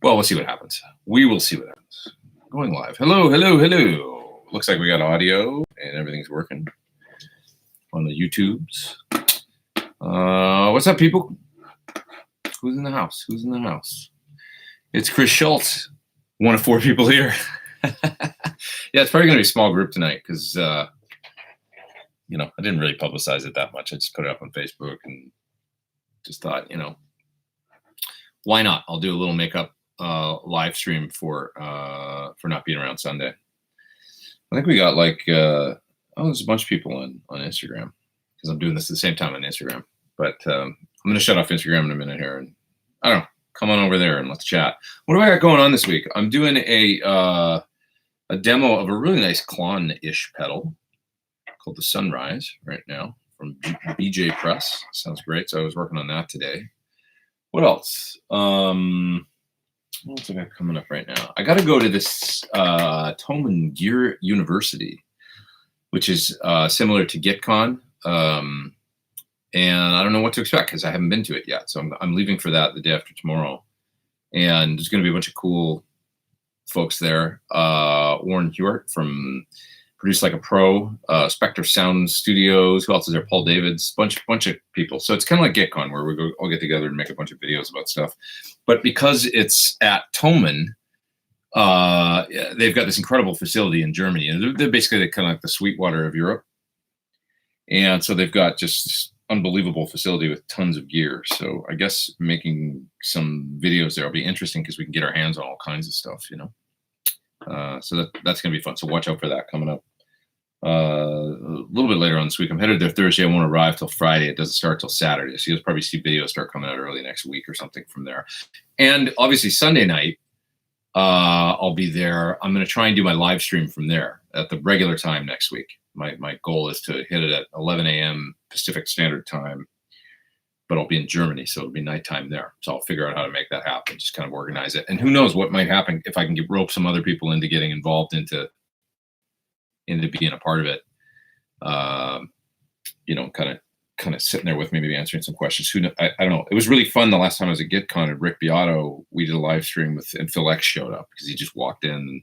Well, we'll see what happens. We will see what happens. Going live. Hello, hello, hello. Looks like we got audio and everything's working on the YouTubes. What's up, people? Who's in the house? Who's in the house? It's Chris Schultz, one of 4 people here. Yeah, it's probably going to be a small group tonight because, you know, I didn't really publicize it that much. I just put it up on Facebook and just thought, you know, why not? I'll do a little makeup live stream for not being around Sunday. I think we got like, there's a bunch of people on Instagram because I'm doing this at the same time on Instagram. But I'm going to shut off Instagram in a minute here. And I don't know, come on over there and let's chat. What do I got going on this week? I'm doing a demo of a really nice Klon-ish pedal called the Sunrise right now from BJ Press. Sounds great. So I was working on that today. What else? What else I got coming up right now? I got to go to this Thomann Gear University, which is similar to GitCon. And I don't know what to expect because I haven't been to it yet. So I'm leaving for that the day after tomorrow. And there's going to be a bunch of cool folks there. Warren Hewitt from Produce Like a Pro, Spectre Sound Studios. Who else is there? Paul Davids, bunch of people. So it's kind of like GitCon where we all get together and make a bunch of videos about stuff. But because it's at Thomann, they've got this incredible facility in Germany, and they're basically kind of like the Sweetwater of Europe. And so they've got just this unbelievable facility with tons of gear. So I guess making some videos there will be interesting because we can get our hands on all kinds of stuff, you know. So that's going to be fun. So watch out for that coming up a little bit later on this week. I'm headed there Thursday. I won't arrive till Friday. It doesn't start till Saturday. So you'll probably see videos start coming out early next week or something from there. And obviously Sunday night, I'll be there. I'm going to try and do my live stream from there at the regular time next week. My goal is to hit it at 11 a.m. Pacific Standard Time, but I'll be in Germany, so it'll be nighttime there. So I'll figure out how to make that happen, just kind of organize it. And who knows what might happen if I can rope some other people into getting involved into being a part of it. You know, kind of sitting there with me, maybe answering some questions. I don't know. It was really fun the last time I was at GitCon and Rick Beato. We did a live stream and Phil X showed up because he just walked in and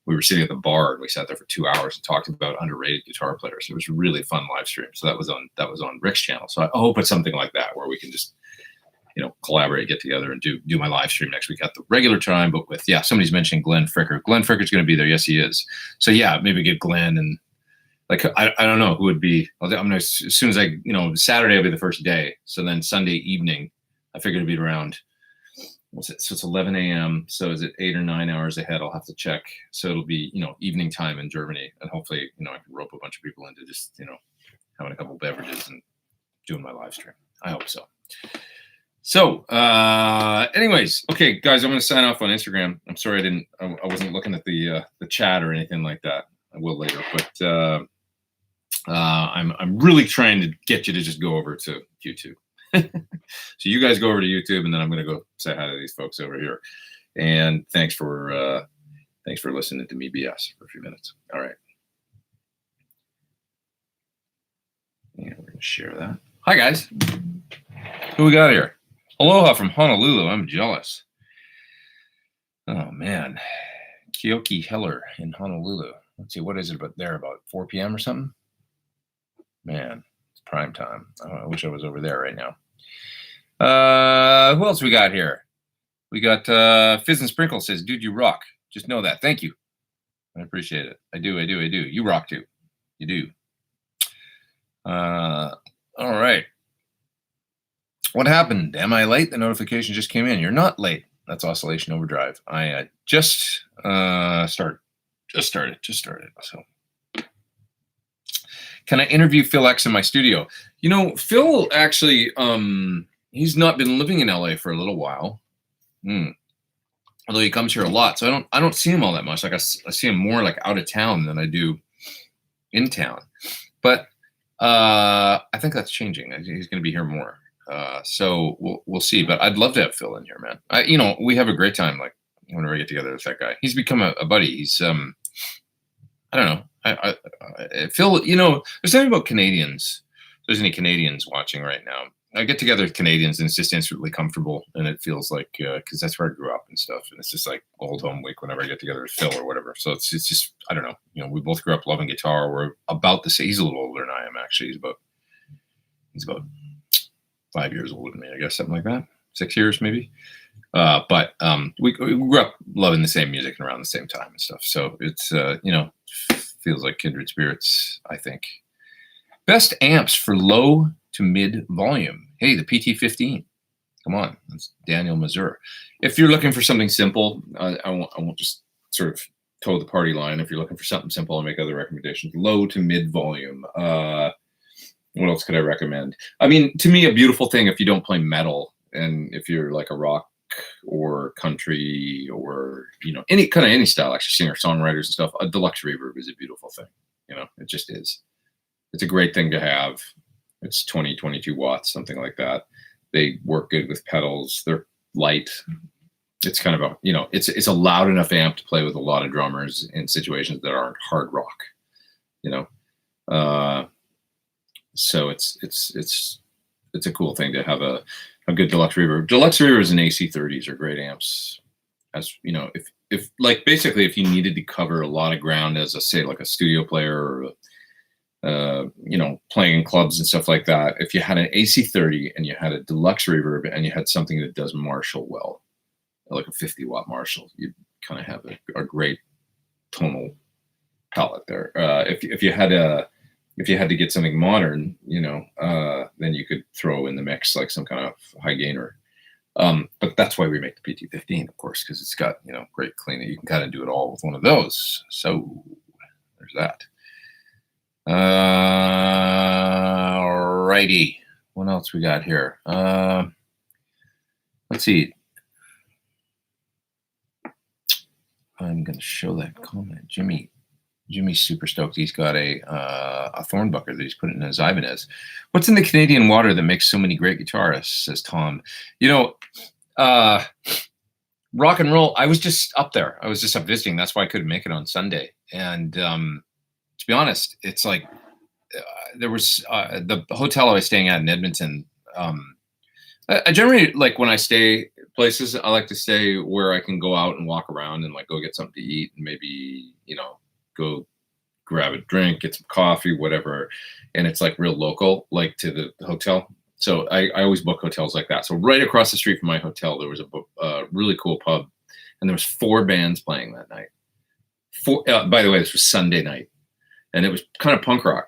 we were sitting at the bar and we sat there for 2 hours and talked about underrated guitar players. It was a really fun live stream. So that was on Rick's channel. So I hope it's something like that where we can just, you know, collaborate, get together and do my live stream next week at the regular time. But with, somebody's mentioning Glenn Fricker. Glenn Fricker's going to be there. Yes, he is. So yeah, maybe get Glenn and like, I don't know who would be. I'm going to, as soon as Saturday will be the first day. So then Sunday evening, I figured it'd be around, so it's 11 a.m. So is it 8 or 9 hours ahead? I'll have to check. So it'll be, evening time in Germany. And hopefully, I can rope a bunch of people into just, having a couple beverages and doing my live stream. I hope so. So anyways, okay, guys, I'm going to sign off on Instagram. I'm sorry I wasn't looking at the chat or anything like that. I will later, but I'm really trying to get you to just go over to YouTube. So you guys go over to YouTube, and then I'm going to go say hi to these folks over here. And thanks for listening to me BS for a few minutes. All right. And we're going to share that. Hi, guys. Who we got here? Aloha from Honolulu. I'm jealous. Oh, man. Kyoki Heller in Honolulu. Let's see, what is it about 4 p.m. or something? Man, it's prime time. I wish I was over there right now. Who else we got here? We got Fizz and Sprinkle says, dude, you rock. Just know that. Thank you. I appreciate it. I do. You rock too. You do. All right. What happened? Am I late? The notification just came in. You're not late. That's Oscillation Overdrive. I just started. So can I interview Phil X in my studio? Phil actually, he's not been living in LA for a little while. Although he comes here a lot. So I don't see him all that much. Like I see him more like out of town than I do in town. But I think that's changing. He's going to be here more. So we'll see. But I'd love to have Phil in here, man. We have a great time. Like whenever I get together with that guy, he's become a buddy. He's I don't know. I Phil, there's something about Canadians. If there's any Canadians watching right now, I get together with Canadians and it's just instantly comfortable, and it feels like because that's where I grew up and stuff, and it's just like old home week whenever I get together with Phil or whatever. So it's just I don't know, we both grew up loving guitar. We're about the same. He's a little older than I am actually. He's about 5 years older than me, I guess, something like that. 6 years maybe. But we grew up loving the same music and around the same time and stuff. So it's feels like kindred spirits, I think. Best amps for low to mid volume. Hey, the PT-15. Come on, that's Daniel Mazur. If you're looking for something simple, I won't just sort of toe the party line. If you're looking for something simple, I'll make other recommendations. Low to mid volume. What else could I recommend? I mean, to me, a beautiful thing if you don't play metal and if you're like a rock or country or any style, actually singer-songwriters and stuff, a deluxe reverb is a beautiful thing. It just is. It's a great thing to have. It's 20, 22 watts, something like that. They work good with pedals. They're light. It's kind of it's a loud enough amp to play with a lot of drummers in situations that aren't hard rock. So it's a cool thing to have a good deluxe reverb. Deluxe reverbs and AC30s are great amps. As if basically if you needed to cover a lot of ground as like a studio player or playing in clubs and stuff like that, if you had an AC30 and you had a deluxe reverb and you had something that does Marshall well, like a 50 watt Marshall, you'd kind of have a great tonal palette there. If you had to get something modern, then you could throw in the mix like some kind of high gainer. But that's why we make the PT-15, of course, because it's got great cleaning. You can kind of do it all with one of those. So there's that. Alrighty. What else we got here? Let's see. I'm gonna show that comment. Jimmy's super stoked. He's got a Thornbucker that he's put in his Ibanez. What's in the Canadian water that makes so many great guitarists? Says Tom. Rock and roll. I was just up there. I was just up visiting. That's why I couldn't make it on Sunday. And to be honest, it's like there was the hotel I was staying at in Edmonton. I generally, like when I stay places, I like to stay where I can go out and walk around and like go get something to eat and maybe, go grab a drink, get some coffee, whatever. And it's like real local, like to the hotel. So I always book hotels like that. So right across the street from my hotel, there was a really cool pub and there was 4 bands playing that night. By the way, this was Sunday night. And it was kind of punk rock.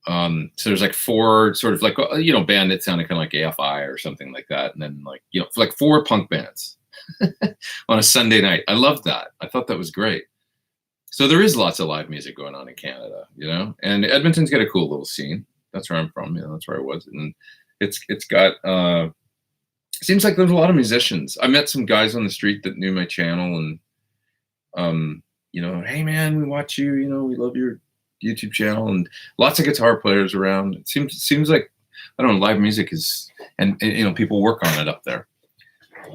So there's like 4 sort of like, band that sounded kind of like AFI or something like that. And then like 4 punk bands on a Sunday night. I loved that. I thought that was great. So there is lots of live music going on in Canada, and Edmonton's got a cool little scene. That's where I'm from. That's where I was. And it's got, seems like there's a lot of musicians. I met some guys on the street that knew my channel and, hey man, we watch you, we love your YouTube channel, and lots of guitar players around. It seems like, I don't know, live music is, and people work on it up there.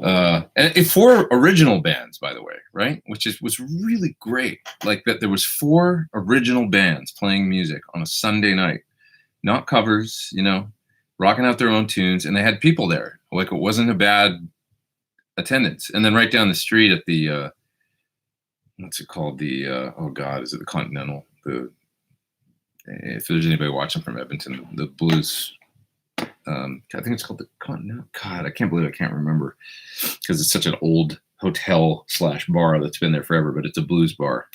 And 4 original bands, by the way, right? Which was really great. Like that there was 4 original bands playing music on a Sunday night, not covers, rocking out their own tunes, and they had people there. Like it wasn't a bad attendance. And then right down the street at the what's it called? The oh God, is it the Continental? If there's anybody watching from Edmonton, the blues. I think it's called the Continental. God, I can't believe I can't remember because it's such an old hotel / bar that's been there forever. But it's a blues bar,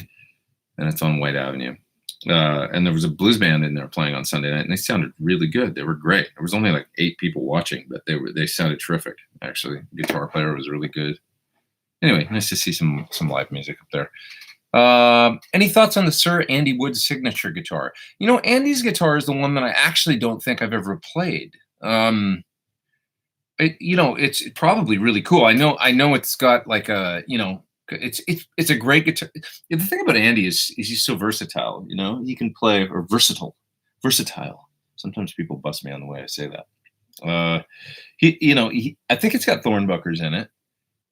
and it's on White Avenue. And there was a blues band in there playing on Sunday night, and they sounded really good. They were great. There was only like 8 people watching, but they sounded terrific. Actually, the guitar player was really good. Anyway, nice to see some live music up there. Any thoughts on the Sir Andy Wood signature guitar? Andy's guitar is the one that I actually don't think I've ever played. It's probably really cool. I know it's got like a, it's a great guitar. The thing about Andy is he's so versatile, he can play, or versatile. Sometimes people bust me on the way I say that. I think it's got Thornbuckers in it,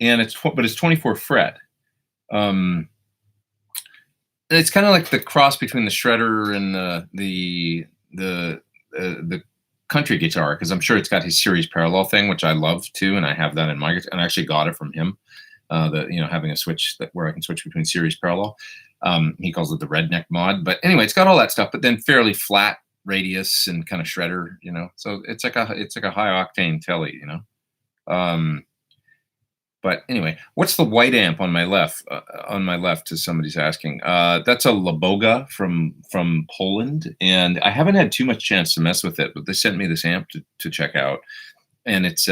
and it's 24 fret. It's kind of like the cross between the shredder and the country guitar, because I'm sure it's got his series parallel thing, which I love too, and I have that in my guitar, and I actually got it from him. Having a switch where I can switch between series parallel. He calls it the redneck mod. But anyway, it's got all that stuff, but then fairly flat radius and kind of shredder, So it's like a high octane telly, But anyway, what's the white amp on my left? As somebody's asking. That's a Laboga from Poland, and I haven't had too much chance to mess with it. But they sent me this amp to check out, and it's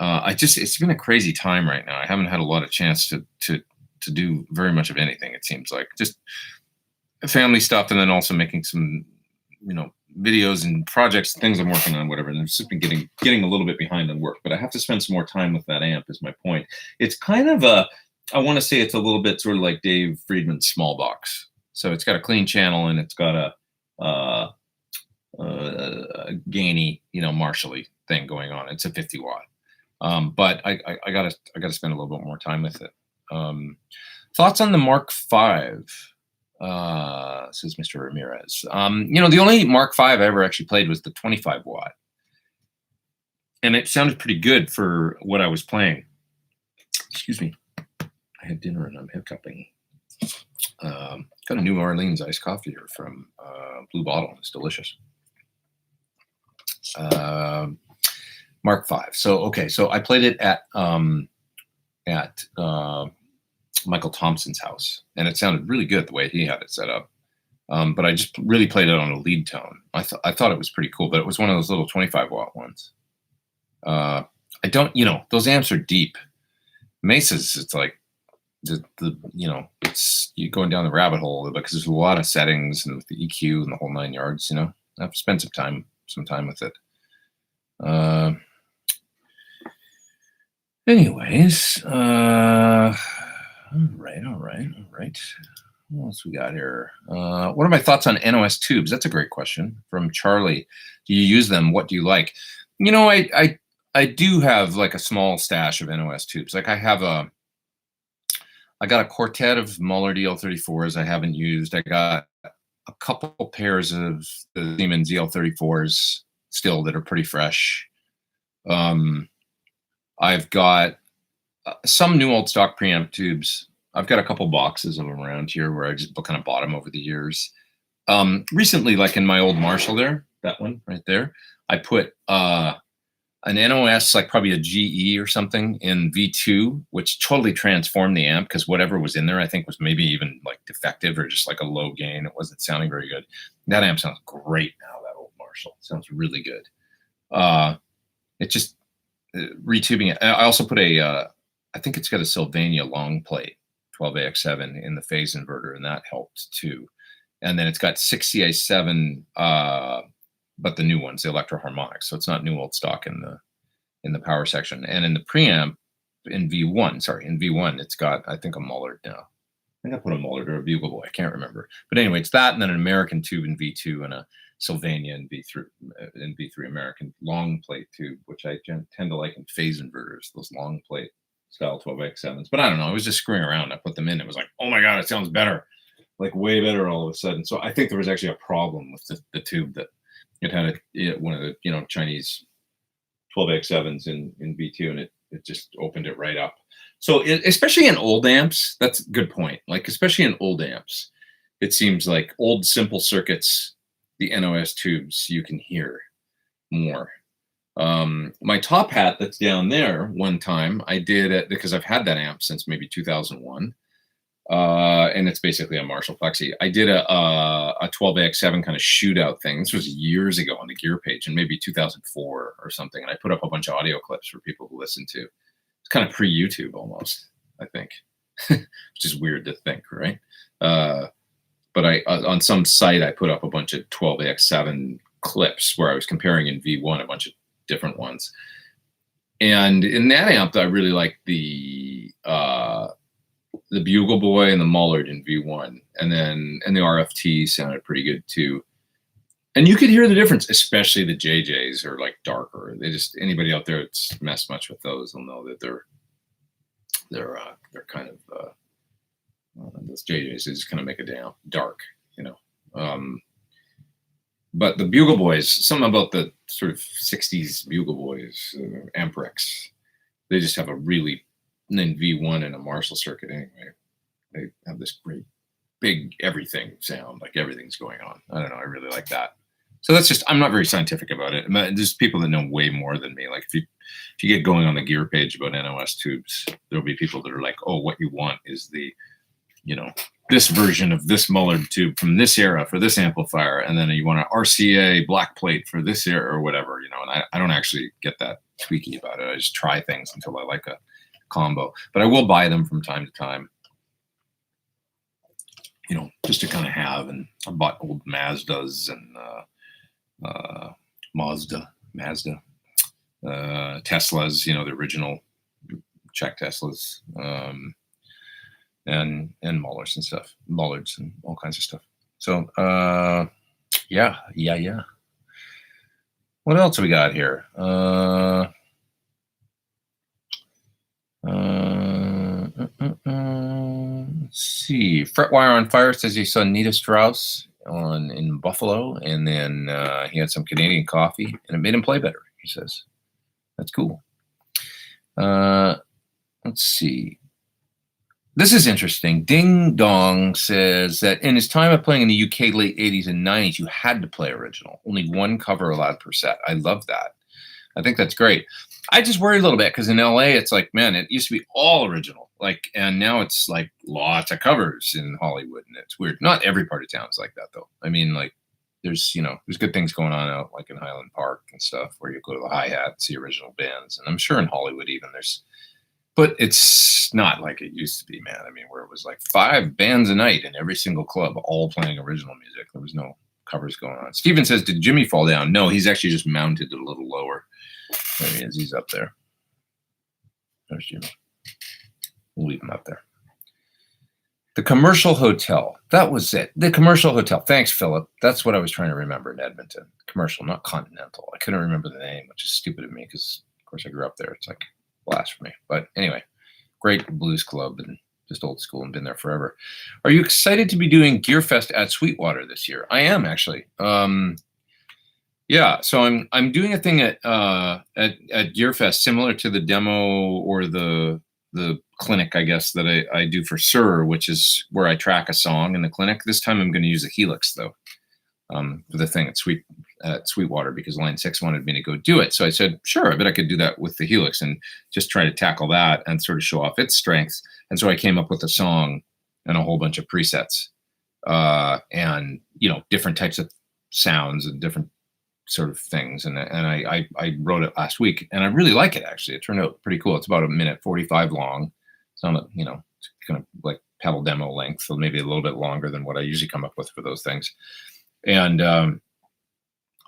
it's been a crazy time right now. I haven't had a lot of chance to do very much of anything. It seems like just family stuff, and then also making some videos and projects, things I'm working on, whatever. And I've just been getting a little bit behind on work, but I have to spend some more time with that amp is my point. It's kind of I want to say it's a little bit sort of like Dave Friedman's small box. So it's got a clean channel and it's got a gainy, Marshall-y thing going on. It's a 50 watt. But I gotta spend a little bit more time with it. Thoughts on the Mark V? Says Mr. Ramirez. The only Mark V I ever actually played was the 25 watt. And it sounded pretty good for what I was playing. Excuse me. I had dinner and I'm hiccuping. Got a New Orleans iced coffee here from Blue Bottle. It's delicious. Mark V. So I played it at Michael Thompson's house, and it sounded really good the way he had it set up. But I just really played it on a lead tone. I thought it was pretty cool, but it was one of those little 25 watt ones. I don't, those amps are deep. Mesas, it's like it's you going down the rabbit hole because there's a lot of settings and with the EQ and the whole 9 yards. I have to spend some time with it. Anyways, all right. What else we got here? What are my thoughts on NOS tubes? That's a great question from Charlie. Do you use them? What do you like? I do have like a small stash of NOS tubes. Like I got a quartet of Muller DL34s I haven't used. I got a couple pairs of the Siemens ZL34s still that are pretty fresh. I've got some new old stock preamp tubes. I've got a couple boxes of them around here where I just kind of bought them over the years. Recently, like in my old Marshall there, that one right there, I put an NOS, like probably a GE or something in V2, which totally transformed the amp because whatever was in there, I think was maybe even like defective or just like a low gain. It wasn't sounding very good. That amp sounds great now, that old Marshall. It sounds really good. It just retubing it. I also put I think it's got a Sylvania long plate, 12AX7 in the phase inverter, and that helped too. And then it's got 6 CA7, but the new ones, the electro harmonics. So it's not new old stock in the power section. And in the preamp, in V1, it's got, I think, a Muller now. I think I put a Muller or a Bugle Boy. I can't remember. But anyway, it's that, and then an American tube in V2 and a Sylvania in V3 American long plate tube, which I tend to like in phase inverters, those long plate style 12X7s. But I don't know. I was just screwing around. I put them in. It was like, oh my God, it sounds better. Like way better all of a sudden. So I think there was actually a problem with the tube that it had one of the Chinese 12X7s in V2, and it just opened it right up. So especially in old amps, that's a good point. Like especially in old amps, it seems like old simple circuits, the NOS tubes you can hear more. My top hat that's down there, one time I did it because I've had that amp since maybe 2001. And it's basically a Marshall Plexi. I did a 12AX7 kind of shootout thing. This was years ago on the gear page, and maybe 2004 or something. And I put up a bunch of audio clips for people to listen to. It's kind of pre-YouTube almost, I think, which is weird to think, right? But I on some site I put up a bunch of 12AX7 clips where I was comparing in V1 a bunch of different ones. And in that amp, I really liked the Bugle Boy and the Mullard in V1, and the RFT sounded pretty good too. And you could hear the difference, especially the JJs are like darker. Anybody out there that's messed much with those will know that they're kind of those JJs, they just kind of make it down dark, But the Bugle Boys, something about the sort of 60s Bugle Boys, Amprex, they just have a really, and then V1 and a Marshall circuit anyway. They have this great big everything sound, like everything's going on. I don't know, I really like that. So that's just, I'm not very scientific about it. There's people that know way more than me. Like if you get going on the gear page about NOS tubes, there'll be people that are like, oh, what you want is the, you know, this version of this Mullard tube from this era for this amplifier, and then you want an RCA black plate for this era or whatever, you know, and I don't actually get that tweaky about it. I just try things until I like a combo. But I will buy them from time to time, you know, just to kind of have. And I bought old Mazdas and Mazda, Teslas, you know, the original Czech Teslas, and Mullards and stuff, Mullards and all kinds of stuff. So yeah. What else we got here? Let's see. Fretwire on Fire says he saw Nita Strauss in Buffalo, and then he had some Canadian coffee, and it made him play better, he says. That's cool. Let's see. This is interesting. Ding Dong says that in his time of playing in the UK late 80s and 90s, you had to play original. Only one cover allowed per set. I love that. I think that's great. I just worry a little bit because in LA, it's like, man, it used to be all original. Like, and now it's like lots of covers in Hollywood, and it's weird. Not every part of town is like that, though. I mean, like, there's, you know, there's good things going on out like in Highland Park and stuff where you go to the hi-hat and see original bands. And I'm sure in Hollywood even there's, but it's not like it used to be, man. I mean, where it was like 5 bands a night in every single club, all playing original music. There was no covers going on. Steven says, did Jimmy fall down? No, he's actually just mounted a little lower. There he is. He's up there. There's Jimmy. We'll leave him up there. The Commercial Hotel. That was it. The Commercial Hotel. Thanks, Philip. That's what I was trying to remember in Edmonton. Commercial, not Continental. I couldn't remember the name, which is stupid of me because, of course, I grew up there. It's like blasphemy. But anyway, great blues club and just old school and been there forever. Are you excited to be doing Gearfest at Sweetwater this year? I am, actually. Yeah, so I'm doing a thing at Gearfest similar to the demo or the clinic, I guess, that I do for Sir, which is where I track a song in the clinic. This time I'm going to use a Helix though, for the thing at Sweetwater, because Line 6 wanted me to go do it. So I said, sure, I bet I could do that with the Helix and just try to tackle that and sort of show off its strengths. And so I came up with a song and a whole bunch of presets, and, you know, different types of sounds and different sort of things, and I wrote it last week, and I really like it. Actually, it turned out pretty cool. It's about 1:45 long. It's not, you know, it's kind of like pedal demo length, so maybe a little bit longer than what I usually come up with for those things, and a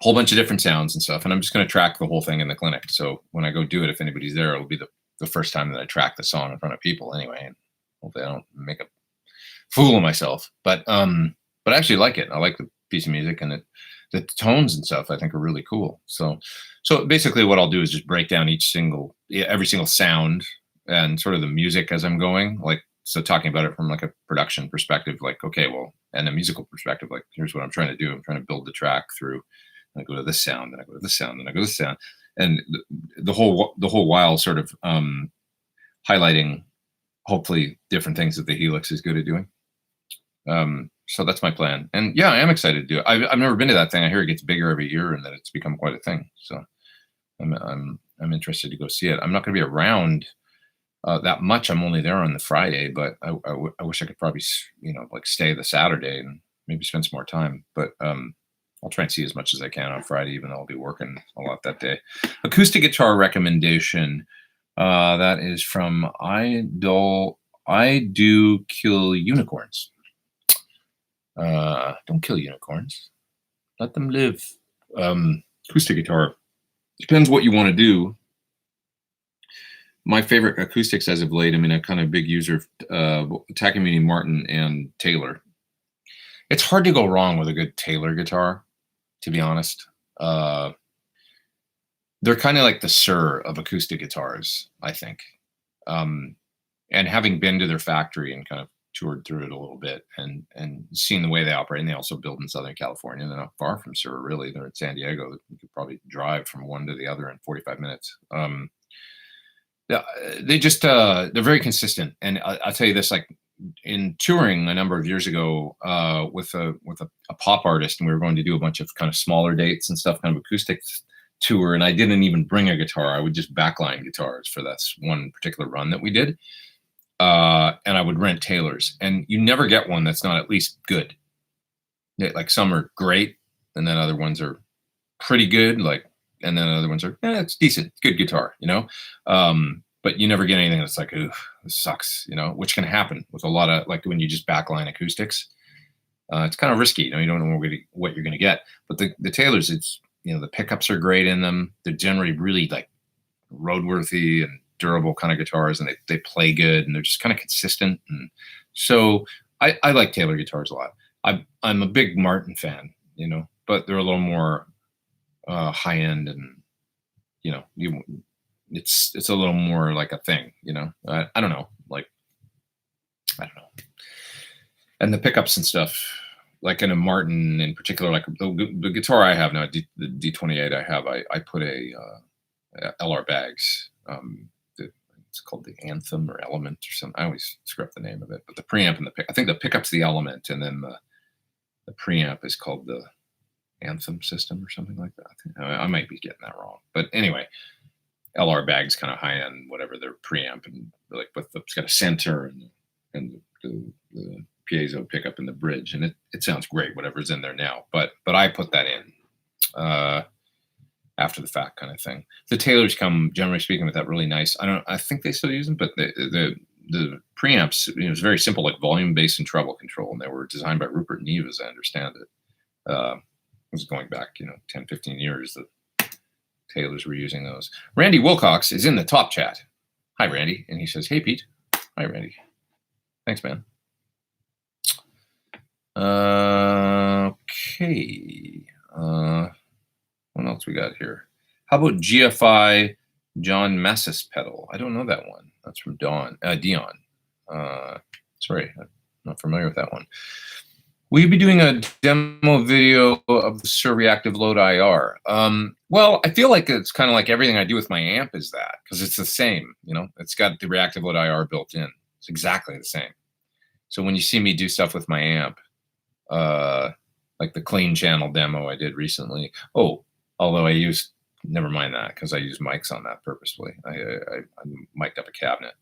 whole bunch of different sounds and stuff. And I'm just going to track the whole thing in the clinic. So when I go do it, if anybody's there, it'll be the first time that I track the song in front of people anyway, and hopefully I don't make a fool of myself. But I actually like it. I like the piece of music, and the tones and stuff I think are really cool. So basically what I'll do is just break down every single sound and sort of the music as I'm going. Like, so talking about it from like a production perspective, like, okay, well, and a musical perspective, like, here's what I'm trying to do. I'm trying to build the track through, and I go to this sound, then I go to this sound, then I go to this sound. And the whole while sort of highlighting hopefully different things that the Helix is good at doing. So that's my plan. And yeah, I am excited to do it. I've never been to that thing. I hear it gets bigger every year and that it's become quite a thing. So I'm interested to go see it. I'm not going to be around that much. I'm only there on the Friday, but I wish I could probably, you know, like stay the Saturday and maybe spend some more time. But I'll try and see as much as I can on Friday, even though I'll be working a lot that day. Acoustic guitar recommendation. That is from I Do Kill Unicorns. Don't kill unicorns. Let them live. Acoustic guitar. Depends what you want to do. My favorite acoustics as of late, I mean, I'm kind of a big user of Takamine, Martin, and Taylor. It's hard to go wrong with a good Taylor guitar, to be honest. They're kind of like the Sir of acoustic guitars, I think. And having been to their factory and kind of toured through it a little bit and seen the way they operate. And they also build in Southern California. They're not far from Sur, really. They're in San Diego. You could probably drive from one to the other in 45 minutes. Yeah, they just they're very consistent. And I'll tell you this, like in touring a number of years ago with a pop artist, and we were going to do a bunch of kind of smaller dates and stuff, kind of acoustic tour, and I didn't even bring a guitar. I would just backline guitars for that one particular run that we did. And I would rent Taylors, and you never get one that's not at least good. Like some are great, and then other ones are pretty good. Like, and then other ones are, it's decent, it's good guitar, you know. But you never get anything that's like, ooh, this sucks, you know, which can happen with a lot of, like when you just backline acoustics. It's kind of risky, you know, you don't know what you're going to get. But the Taylors, it's, you know, the pickups are great in them. They're generally really like roadworthy and durable kind of guitars, and they play good, and they're just kind of consistent. And so I like Taylor guitars a lot. I'm a big Martin fan, you know, but they're a little more high end, and you know, it's a little more like a thing, you know. I don't know, like I don't know. And the pickups and stuff, like in a Martin in particular, like the guitar I have now, the D28 I have, I put a LR Bags. It's called the Anthem or Element or something. I always screw up the name of it, but the preamp and I think the pickup's the Element, and then the preamp is called the Anthem system or something like that. I might be getting that wrong, but anyway, LR Bags kind of high end, whatever, their preamp, and like it's got a center and the piezo pickup in the bridge, and it sounds great, whatever's in there now. But I put that in after the fact kind of thing. The Taylors come, generally speaking, with that really nice. I think they still use them, but the preamps, you know, it's very simple, like volume, bass, and treble control, and they were designed by Rupert Neve, as I understand it. It was going back, you know, 10, 15 years that Taylors were using those. Randy Wilcox is in the top chat. Hi, Randy. And he says, hey, Pete. Hi, Randy. Thanks, man. Okay. What else we got here? How about GFI John Massis pedal? I don't know that one. That's from Dion. Sorry, I'm not familiar with that one. Will you be doing a demo video of the Sur Reactive Load IR? Well, I feel like it's kind of like everything I do with my amp is that, because it's the same, you know, it's got the Reactive Load IR built in. It's exactly the same. So when you see me do stuff with my amp, like the clean channel demo I did recently. Oh, although never mind that, because I use mics on that purposefully. I mic'd up a cabinet.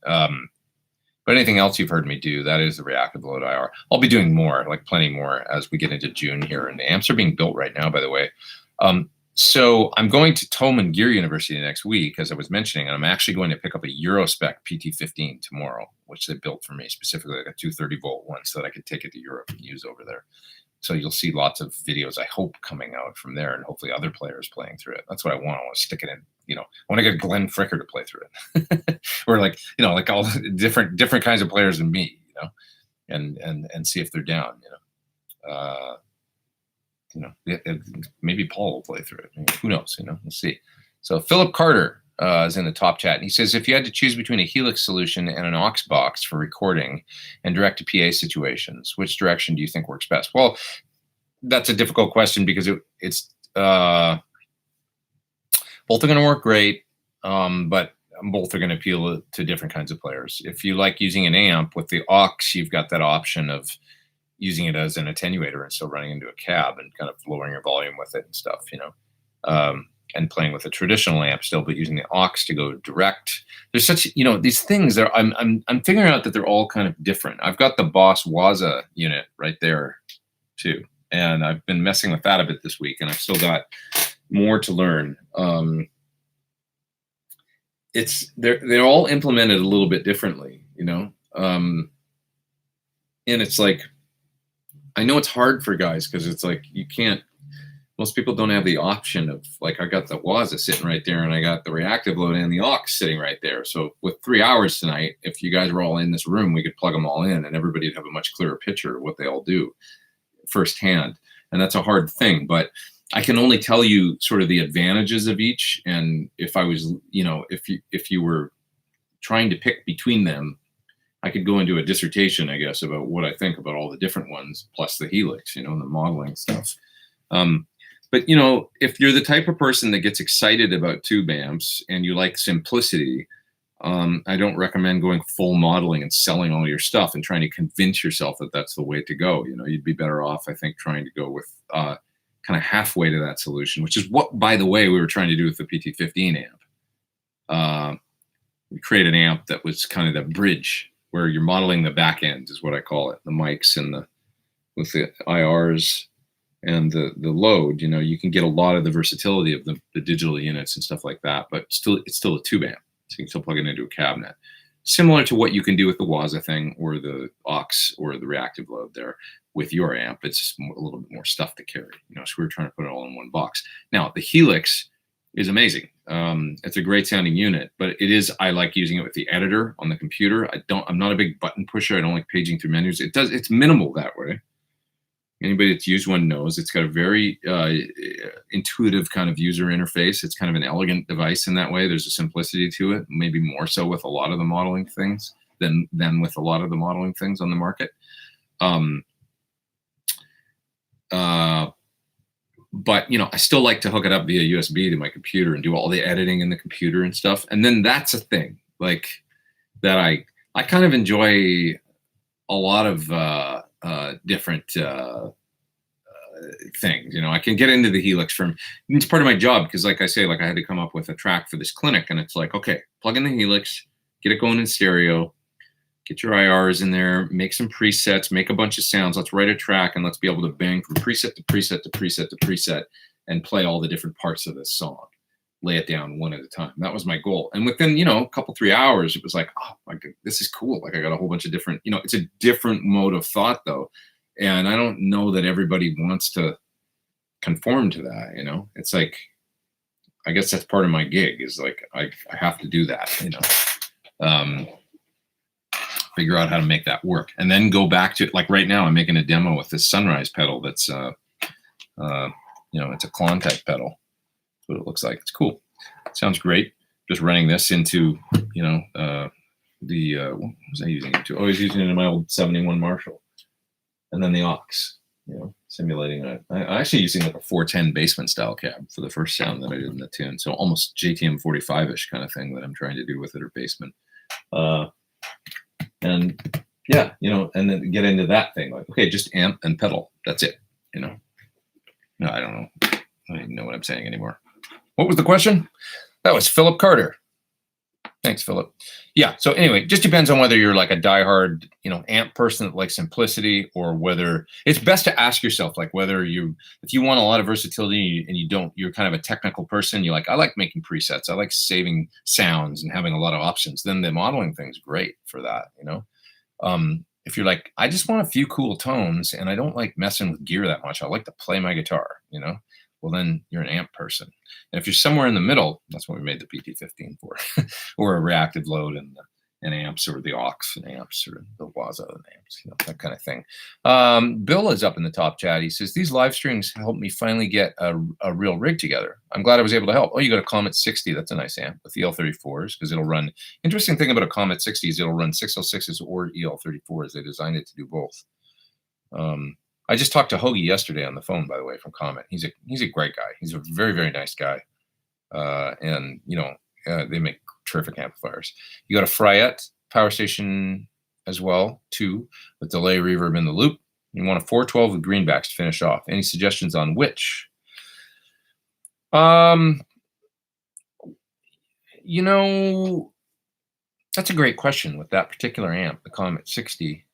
But anything else you've heard me do, that is the Reactive Load IR. I'll be doing more, like plenty more, as we get into June here. And the amps are being built right now, by the way. So I'm going to Thomann Gear University next week, as I was mentioning, and I'm actually going to pick up a Eurospec PT15 tomorrow, which they built for me, specifically like a 230-volt one, so that I could take it to Europe and use over there. So you'll see lots of videos, I hope, coming out from there, and hopefully other players playing through it. That's what I want. I want to stick it in, you know, I want to get Glenn Fricker to play through it. Or like, you know, like all different kinds of players than me, you know, and see if they're down, you know. Maybe Paul will play through it. I mean, who knows, you know, we'll see. So Philip Carter is in the top chat, and he says, if you had to choose between a Helix solution and an aux box for recording and direct to PA situations, which direction do you think works best? Well, that's a difficult question, because it's both are going to work great, but both are going to appeal to different kinds of players. If you like using an amp with the aux, you've got that option of using it as an attenuator and still running into a cab and kind of lowering your volume with it and stuff, you know. And playing with a traditional amp still, but using the aux to go direct. There's such, you know, these things that I'm figuring out that they're all kind of different. I've got the Boss Wazza unit right there too, and I've been messing with that a bit this week, and I've still got more to learn. They're all implemented a little bit differently, you know. And it's like, I know it's hard for guys, because it's like you can't. Most people don't have the option of, like, I got the Wazza sitting right there, and I got the Reactive Load and the aux sitting right there. So with 3 hours tonight, if you guys were all in this room, we could plug them all in, and everybody would have a much clearer picture of what they all do firsthand. And that's a hard thing, but I can only tell you sort of the advantages of each. And if I was, you know, if you were trying to pick between them, I could go into a dissertation, I guess, about what I think about all the different ones, plus the Helix, and the modeling stuff. But if you're the type of person that gets excited about tube amps and you like simplicity, I don't recommend going full modeling and selling all your stuff and trying to convince yourself that that's the way to go. You'd be better off, I think, trying to go with kind of halfway to that solution, which is what, by the way, we were trying to do with the PT15 amp. We created an amp that was kind of the bridge where you're modeling the back end, is what I call it, the mics and with the IRs and the load. You can get a lot of the versatility of the digital units and stuff like that, but it's still a tube amp. So you can still plug it into a cabinet. Similar to what you can do with the Wazza thing or the aux or the reactive load there with your amp. It's just a little bit more stuff to carry. So we were trying to put it all in one box. Now, the Helix is amazing. It's a great sounding unit, but I like using it with the editor on the computer. I'm not a big button pusher. I don't like paging through menus. It's minimal that way. Anybody that's used one knows it's got a very intuitive kind of user interface. It's kind of an elegant device in that way. There's a simplicity to it, maybe more so with a lot of the modeling things than with a lot of the modeling things on the market. But I still like to hook it up via USB to my computer and do all the editing in the computer and stuff. And then that's a thing like that. I kind of enjoy a lot of different things. I can get into the Helix it's part of my job because, like I say, I had to come up with a track for this clinic, and it's like, okay, plug in the Helix, get it going in stereo, get your IRs in there, make some presets, make a bunch of sounds. Let's write a track and let's be able to bang from preset to preset to preset to preset and play all the different parts of this song. Lay it down one at a time. That was my goal. And within, a couple, 3 hours, it was like, oh my God, this is cool. I got a whole bunch of different, it's a different mode of thought though. And I don't know that everybody wants to conform to that, It's like, I guess that's part of my gig is like, I have to do that, figure out how to make that work and then go back to like right now, I'm making a demo with this Sunrise pedal. That's, it's a Klondike pedal. What it looks like. It's cool. It sounds great. Just running this into, what was I using it to? I was using it in my old 71 Marshall. And then the aux, simulating it. I actually using like a 410 basement style cab for the first sound that I did in the tune. So almost JTM 45-ish kind of thing that I'm trying to do with it or basement. And yeah, and then get into that thing. Like, okay, just amp and pedal. That's it. No, I don't know. I don't even know what I'm saying anymore. What was the question? That was Philip Carter. Thanks, Philip. Yeah. So anyway, just depends on whether you're like a diehard, amp person that likes simplicity, or whether it's best to ask yourself, like whether if you want a lot of versatility and you're kind of a technical person, you're like, I like making presets. I like saving sounds and having a lot of options. Then the modeling thing's great for that. If you're like, I just want a few cool tones and I don't like messing with gear that much. I like to play my guitar, well, then you're an amp person. And if you're somewhere in the middle, that's what we made the PT15 for, or a reactive load and amps, or the aux and amps, or the Wazza and amps, that kind of thing. Bill is up in the top chat. He says, these live streams helped me finally get a real rig together. I'm glad I was able to help. Oh, you got a Comet 60. That's a nice amp with EL34s because it'll run. Interesting thing about a Comet 60 is it'll run 606s or EL34s. They designed it to do both. I just talked to Hoagie yesterday on the phone, by the way, from Comet. He's a great guy. He's a very, very nice guy. And they make terrific amplifiers. You got a Fryette power station as well, too, with delay, reverb in the loop. You want a 412 with greenbacks to finish off. Any suggestions on which? That's a great question with that particular amp, the Comet 60.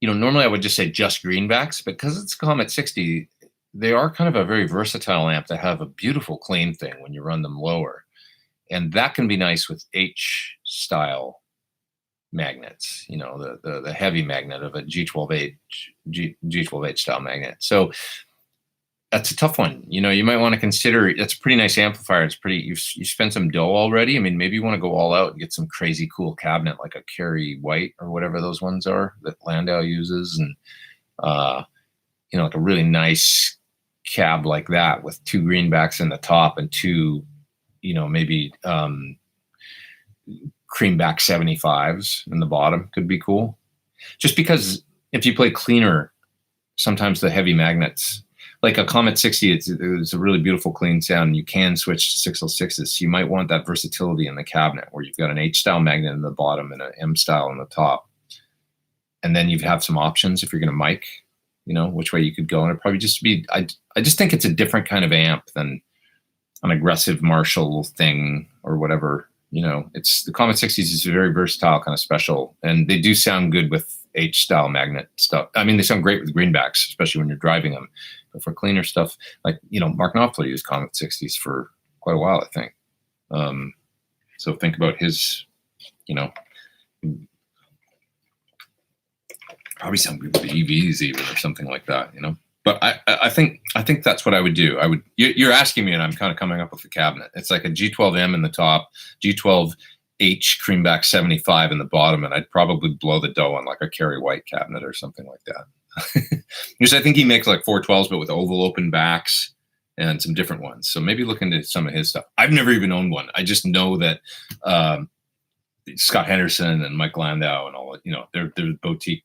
Normally I would just say just greenbacks, but because it's Comet 60, they are kind of a very versatile amp that have a beautiful clean thing when you run them lower. And that can be nice with H style magnets, the heavy magnet of a G12H style magnet. So that's a tough one. You might want to consider, that's a pretty nice amplifier. It's pretty, you spent some dough already. I mean, maybe you want to go all out and get some crazy cool cabinet, like a Carry White or whatever those ones are that Landale uses. And, like a really nice cab like that with 2 greenbacks in the top and 2, maybe Greenback 75s in the bottom could be cool. Just because if you play cleaner, sometimes the heavy magnets, like a Comet 60, it's a really beautiful clean sound. You can switch to 606s. So you might want that versatility in the cabinet where you've got an H-style magnet in the bottom and an M-style in the top. And then you have some options if you're going to mic, you know, which way you could go. And it'd probably just be, I just think it's a different kind of amp than an aggressive Marshall thing or whatever. You know, it's the Comet 60s is very versatile, kind of special. And they do sound good with H-style magnet stuff. I mean, they sound great with greenbacks, especially when you're driving them. But for cleaner stuff, like, you know, Mark Knopfler used Comet 60s for quite a while, I think. So think about his, you know, probably sound good with the EVs even or something like that, you know. But I think that's what I would do. You're asking me, and I'm kind of coming up with the cabinet. It's like a G12M in the top, G12H Greenback 75 in the bottom, and I'd probably blow the dough on like a Kerry White cabinet or something like that. Because I think he makes like 412s, but with oval open backs and some different ones. So maybe look into some of his stuff. I've never even owned one. I just know that Scott Henderson and Mike Landau and all, you know, they're boutique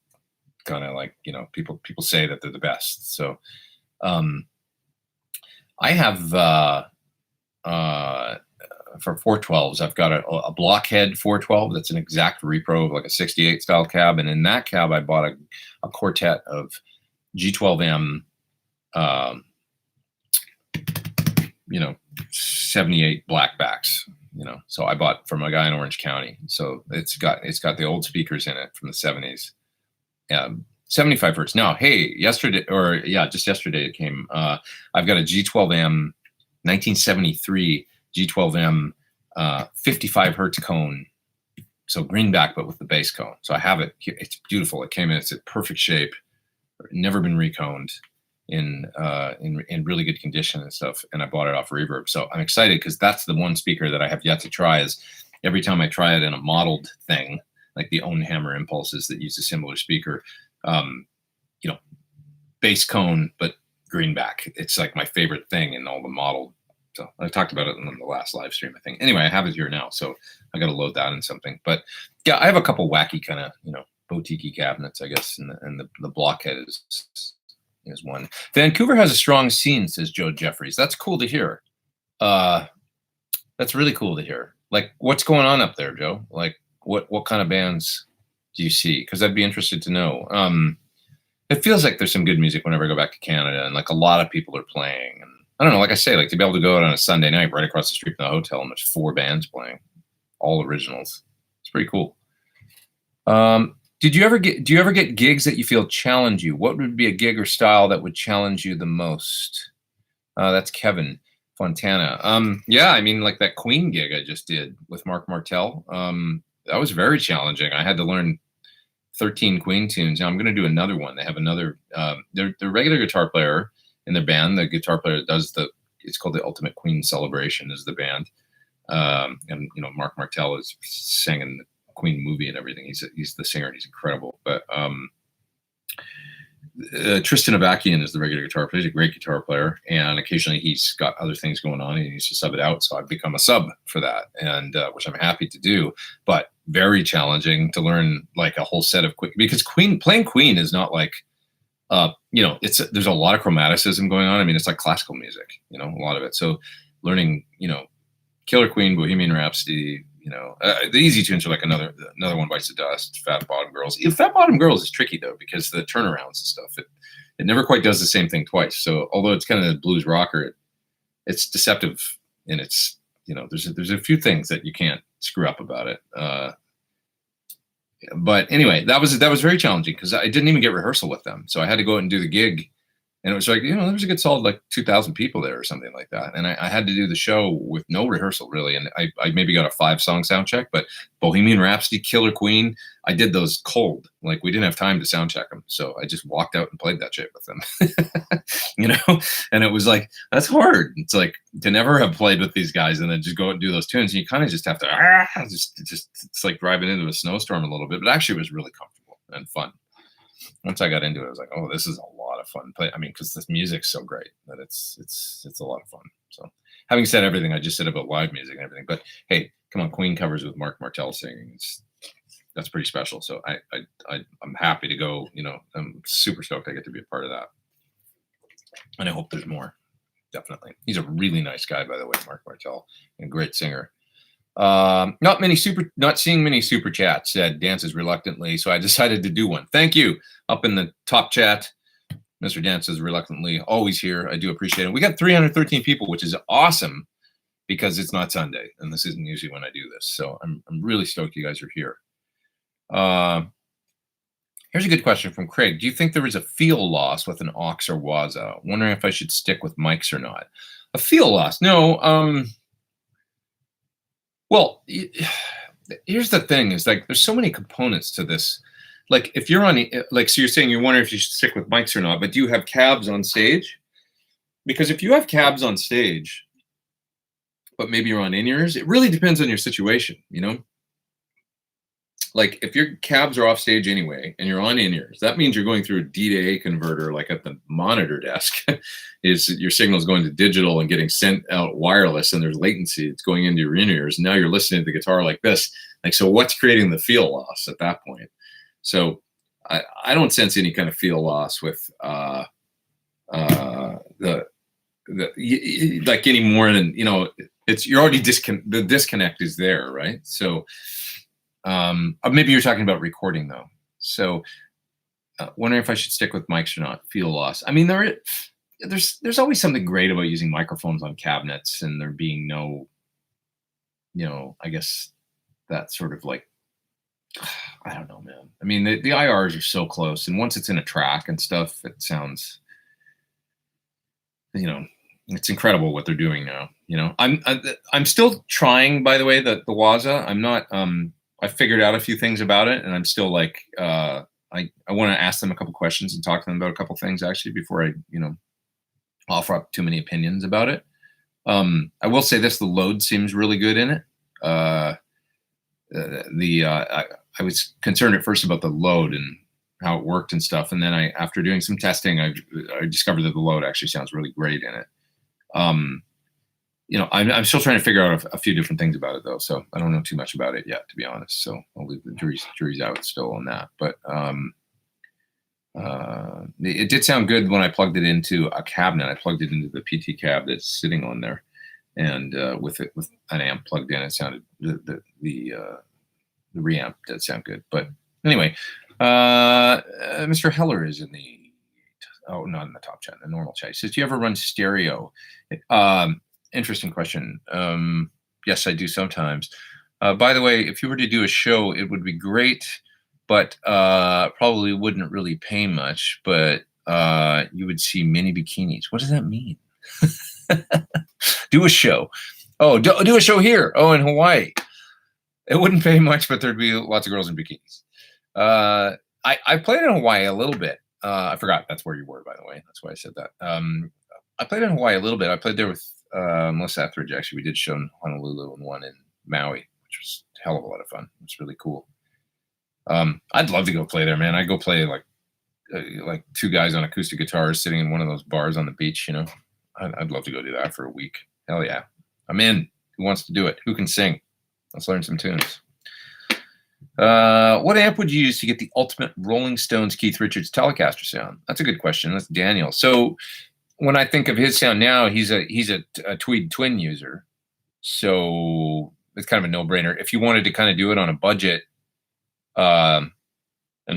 kind of like, you know, people say that they're the best. So I have for 412s, I've got a blockhead 412 that's an exact repro of like a 68 style cab, and in that cab I bought a quartet of G12M you know, 78 blackbacks, you know. So I bought from a guy in Orange County. So it's got the old speakers in it from the 70s. 75 hertz. Now, hey, just yesterday it came. I've got a G12M 1973 G12M 55 hertz cone. So greenback, but with the bass cone. So I have it. It's beautiful. It came in. It's in perfect shape. Never been reconed. In really good condition and stuff. And I bought it off Reverb. So I'm excited because that's the one speaker that I have yet to try. Is every time I try it in a modeled thing, like the Own Hammer Impulses that use a similar speaker, you know, bass cone, but greenback. It's like my favorite thing in all the modeled. So I talked about it in the last live stream, I think. Anyway, I have it here now, so I got to load that in something. But yeah, I have a couple wacky kind of, you know, boutique cabinets, I guess, and the blockhead is one. Vancouver has a strong scene, says Joe Jeffries. That's cool to hear. That's really cool to hear. Like, what's going on up there, Joe? Like, what kind of bands do you see? Because I'd be interested to know. It feels like there's some good music whenever I go back to Canada, and like a lot of people are playing. And I don't know, like I say, like to be able to go out on a Sunday night right across the street from the hotel, and there's 4 bands playing, all originals. It's pretty cool. Do you ever get gigs that you feel challenge you? What would be a gig or style that would challenge you the most? That's Kevin Fontana. Yeah, I mean, like that Queen gig I just did with Mark Martel. That was very challenging. I had to learn 13 Queen tunes. Now I'm going to do another one. They have another, their regular guitar player in their band, the guitar player that does it's called the Ultimate Queen Celebration is the band. And, you know, Mark Martel is singing the Queen movie and everything. He's the singer and he's incredible. But Tristan Avakian is the regular guitar player. He's a great guitar player, and occasionally he's got other things going on and he needs to sub it out. So I've become a sub for that, and which I'm happy to do. But very challenging to learn like a whole set of because playing Queen is not like you know, there's a lot of chromaticism going on. I mean, it's like classical music, you know, a lot of it. So learning, you know, Killer Queen, Bohemian Rhapsody. You know, the easy tunes are like another one, Bites the Dust, Fat Bottom Girls. Fat Bottom Girls is tricky though because the turnarounds and stuff. It never quite does the same thing twice. So although it's kind of a blues rocker, it's deceptive and it's, you know, there's a few things that you can't screw up about it. But anyway, that was very challenging because I didn't even get rehearsal with them. So I had to go out and do the gig. And it was like, you know, there was a good solid like 2,000 people there or something like that. And I had to do the show with no rehearsal really. And I maybe got a 5-song sound check, but Bohemian Rhapsody, Killer Queen, I did those cold. Like we didn't have time to sound check them. So I just walked out and played that shit with them, you know? And it was like, that's hard. It's like to never have played with these guys and then just go out and do those tunes. And you kind of just have to, it's like driving into a snowstorm a little bit, but actually it was really comfortable and fun. Once I got into it, I was like, "Oh, this is a lot of fun." I mean, because this music's so great that it's a lot of fun. So, having said everything I just said about live music and everything, but hey, come on Queen covers with Mark Martel singing. That's pretty special. So I'm happy to go. You know, I'm super stoked I get to be a part of that, and I hope there's more. Definitely, he's a really nice guy, by the way, Mark Martel, and a great singer. Not seeing many super chats. Said dances reluctantly, so I decided to do one. Thank you. Up in the top chat, Mr. Dances reluctantly, always here. I do appreciate it. We got 313 people, which is awesome because it's not Sunday, and this isn't usually when I do this. So I'm really stoked you guys are here. Here's a good question from Craig. Do you think there is a feel loss with an aux or Wazza? Wondering if I should stick with mics or not. A feel loss? No. Well, here's the thing: is like there's so many components to this. Like if you're on, like, so you're saying you're wondering if you should stick with mics or not, but do you have cabs on stage? Because if you have cabs on stage, but maybe you're on in-ears, it really depends on your situation, you know? Like if your cabs are off stage anyway, and you're on in-ears, that means you're going through a D to A converter, like at the monitor desk, is your signal's going to digital and getting sent out wireless, and there's latency. It's going into your in-ears. And now you're listening to the guitar like this. Like, so what's creating the feel loss at that point? So I don't sense any kind of feel loss with like any more than, you know, you're already the disconnect is there, right? So maybe you're talking about recording though. So wondering if I should stick with mics or not. Feel loss. I mean, there's always something great about using microphones on cabinets, and there being no, you know, I guess that sort of like, I don't know, man. I mean, the IRs are so close, and once it's in a track and stuff, it sounds, you know, it's incredible what they're doing now. You know, I'm still trying, by the way, the Wazza. I'm not. I figured out a few things about it, and I'm still like, I want to ask them a couple questions and talk to them about a couple things actually before I, you know, offer up too many opinions about it. I will say this: the load seems really good in it. I was concerned at first about the load and how it worked and stuff, and then after doing some testing, I discovered that the load actually sounds really great in it. You know, I'm still trying to figure out a few different things about it though, so I don't know too much about it yet, to be honest. So I'll leave the jury's out still on that. But it did sound good when I plugged it into a cabinet. I plugged it into the PT cab that's sitting on there, and with an amp plugged in, it sounded the reamp did sound good. But anyway, Mr. Heller is in the not in the top chat, the normal chat. He says, "Do you ever run stereo?" Interesting question. Yes, I do sometimes. By the way, if you were to do a show, it would be great, but probably wouldn't really pay much. But you would see mini bikinis. What does that mean? Do a show. Oh, do a show here. Oh, in Hawaii. It wouldn't pay much, but there'd be lots of girls in bikinis. I played in Hawaii a little bit. I forgot that's where you were, by the way. That's why I said that. I played in Hawaii a little bit. I played there with Melissa Etheridge. Actually, we did a show in Honolulu and one in Maui, which was a hell of a lot of fun. It's really cool. I'd love to go play there, man. I'd go play like two guys on acoustic guitars sitting in one of those bars on the beach, you know. I'd love to go do that for a week. Hell yeah. I'm in. Who wants to do it? Who can sing? Let's learn some tunes. What amp would you use to get the ultimate Rolling Stones Keith Richards Telecaster sound? That's a good question. That's Daniel. So when I think of his sound now, he's a Tweed Twin user. So it's kind of a no-brainer. If you wanted to kind of do it on a budget and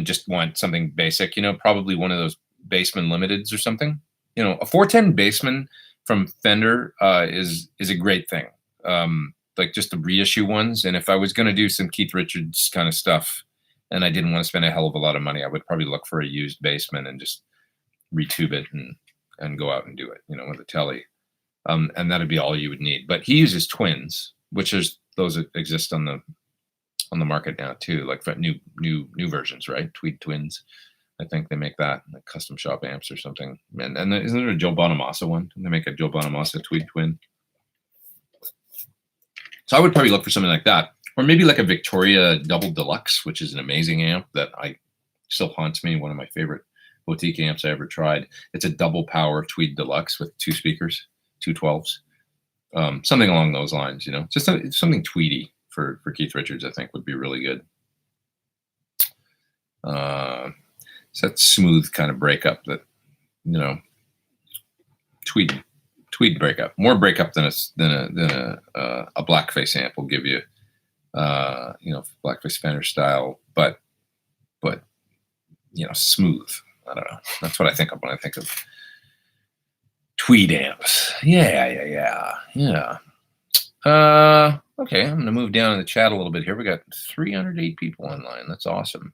just want something basic, you know, probably one of those Bassman Limiteds or something. You know, a 410 Bassman from Fender is a great thing. Like just the reissue ones. And if I was going to do some Keith Richards kind of stuff and I didn't want to spend a hell of a lot of money, I would probably look for a used Bassman and just retube it and go out and do it, you know, with a telly. And that'd be all you would need. But he uses twins, which is those that exist on the market now too, like for new versions, right? Tweed Twins. I think they make that, like custom shop amps or something. And isn't there a Joe Bonamassa one? They make a Joe Bonamassa Tweed Twin. So I would probably look for something like that. Or maybe like a Victoria Double Deluxe, which is an amazing amp that still haunts me. One of my favorite boutique amps I ever tried. It's a double power Tweed Deluxe with 2 speakers, 2 12s. Something along those lines, you know. Just something tweedy for Keith Richards, I think would be really good. It's that smooth kind of breakup that, you know, tweed breakup, more breakup than a blackface amp will give you, you know, blackface Fender style, but you know, smooth. I don't know. That's what I think of when I think of tweed amps. Yeah. Okay, I'm gonna move down in the chat a little bit here. We got 308 people online. That's awesome.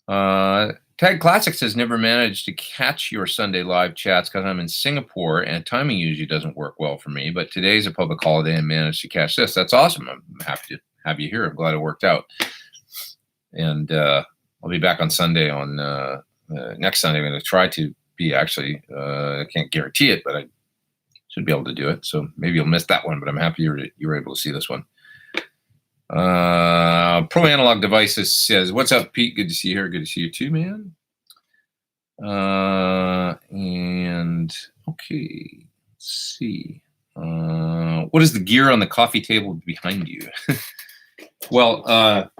Tag Classic says, never managed to catch your Sunday live chats because I'm in Singapore and timing usually doesn't work well for me. But today's a public holiday and managed to catch this. That's awesome. I'm happy to have you here. I'm glad it worked out. And I'll be back on Sunday on next Sunday. I'm going to try to be actually. I can't guarantee it, but I should be able to do it. So maybe you'll miss that one, but I'm happy you were able to see this one. Pro Analog Devices says, what's up, Pete? Good to see you here. Good to see you too, man. And okay, let's see. What is the gear on the coffee table behind you? Well,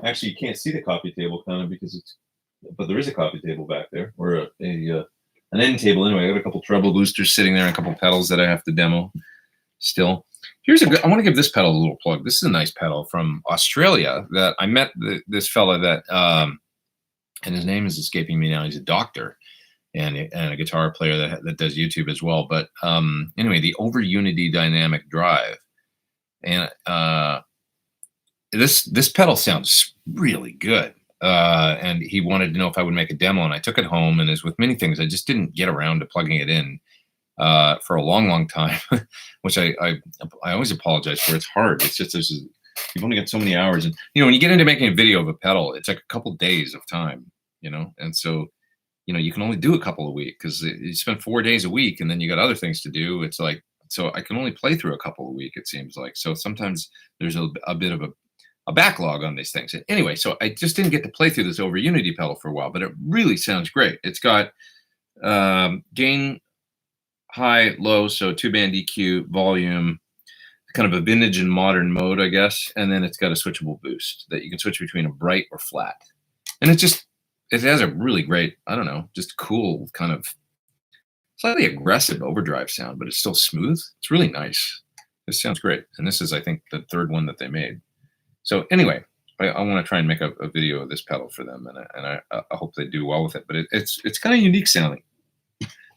actually, you can't see the coffee table kind of because it's, but there is a coffee table back there, or an end table anyway. I got a couple treble boosters sitting there and a couple pedals that I have to demo still. Here's I want to give this pedal a little plug. This is a nice pedal from Australia that I met this fella that, and his name is escaping me now. He's a doctor and a guitar player that does YouTube as well. But anyway, the Over Unity Dynamic Drive. And this pedal sounds really good. And he wanted to know if I would make a demo, and I took it home. And as with many things, I just didn't get around to plugging it in for a long time, which I always apologize for. It's hard. It's just you've only got so many hours, and you know, when you get into making a video of a pedal, it's like a couple days of time, you know, and so you know you can only do a couple a week because you spend 4 days a week, and then you got other things to do. It's like, so I can only play through a couple a week, it seems like. So sometimes there's a bit of a backlog on these things. Anyway, so I just didn't get to play through this Over Unity pedal for a while, but it really sounds great. It's got gain, high, low, so 2-band EQ, volume, kind of a vintage and modern mode, I guess, and then it's got a switchable boost that you can switch between a bright or flat. And it has a really great, I don't know, just cool kind of slightly aggressive overdrive sound, but it's still smooth. It's really nice. This sounds great. And this is, I think, the third one that they made. So anyway, I want to try and make a video of this pedal for them, and I hope they do well with it. But it's kind of unique sounding.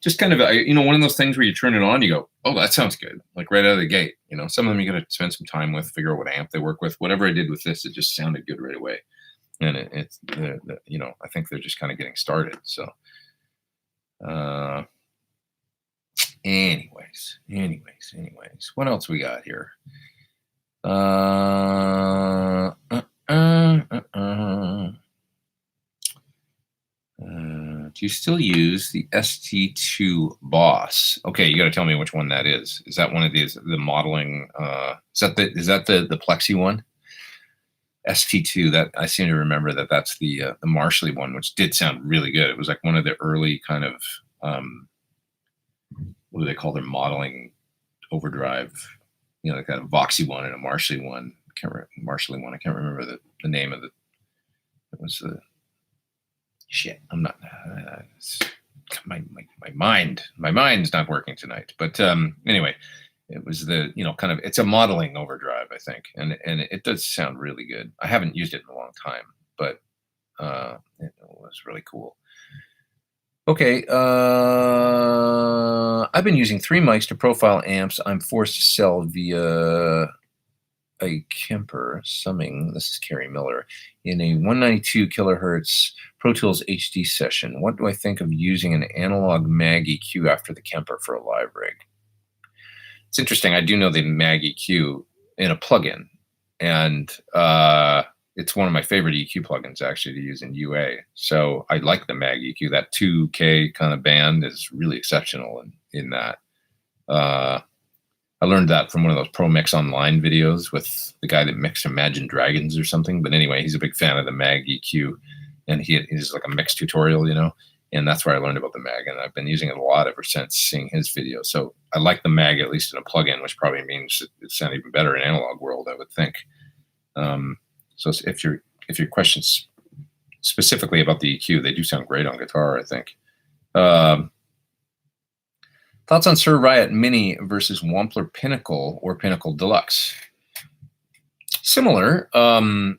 Just kind of, you know, one of those things where you turn it on, you go, oh, that sounds good, like right out of the gate. You know, some of them you got to spend some time with, figure out what amp they work with. Whatever I did with this, it just sounded good right away. And it's, you know, I think they're just kind of getting started. So, anyways, what else we got here? Do you still use the ST2 Boss? Okay, you got to tell me which one that is. Is that one of these, the modeling? Is that the Plexi one? ST2. That I seem to remember that's the Marshally one, which did sound really good. It was like one of the early kind of what do they call their modeling overdrive? You know, like a Voxy one and a Marshally one. Marshally one. I can't remember the name of it. It was the shit. I'm not. My mind's not working tonight. But anyway, it was the, you know, kind of, it's a modeling overdrive, I think, and it does sound really good. I haven't used it in a long time, but it was really cool. Okay, I've been using 3 mics to profile amps I'm forced to sell via a Kemper summing. This is Kerry Miller in a 192 kilohertz Pro Tools HD session. What do I think of using an analog mag EQ after the Kemper for a live rig? It's interesting. I do know the mag EQ in a plugin, and it's one of my favorite EQ plugins actually to use in UA. So I like the mag EQ. That 2K kind of band is really exceptional in that. I learned that from one of those Pro Mix Online videos with the guy that mixed Imagine Dragons or something. But anyway, he's a big fan of the mag EQ, and he's like a mix tutorial, you know, and that's where I learned about the mag, and I've been using it a lot ever since seeing his videos. So I like the mag, at least in a plugin, which probably means it sounds even better in analog world, I would think. So if your question's specifically about the EQ, they do sound great on guitar, I think. Thoughts on Sir Riot Mini versus Wampler Pinnacle or Pinnacle Deluxe? Similar. The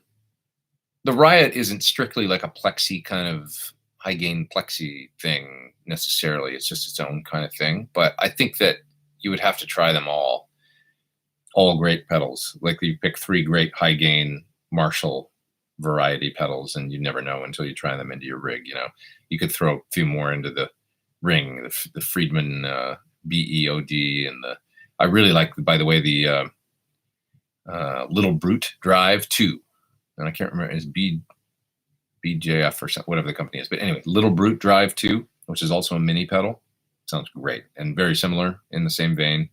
Riot isn't strictly like a plexi kind of high gain plexi thing necessarily. It's just its own kind of thing. But I think that you would have to try them all great pedals. Like you pick 3 great high gain Marshall variety pedals, and you never know until you try them into your rig. You know, you could throw a few more into the ring, the Friedman BEOD, and I really like, by the way, the Little Brute Drive 2, and I can't remember, it's BJF or something, whatever the company is. But anyway, Little Brute Drive 2, which is also a mini pedal, sounds great and very similar in the same vein.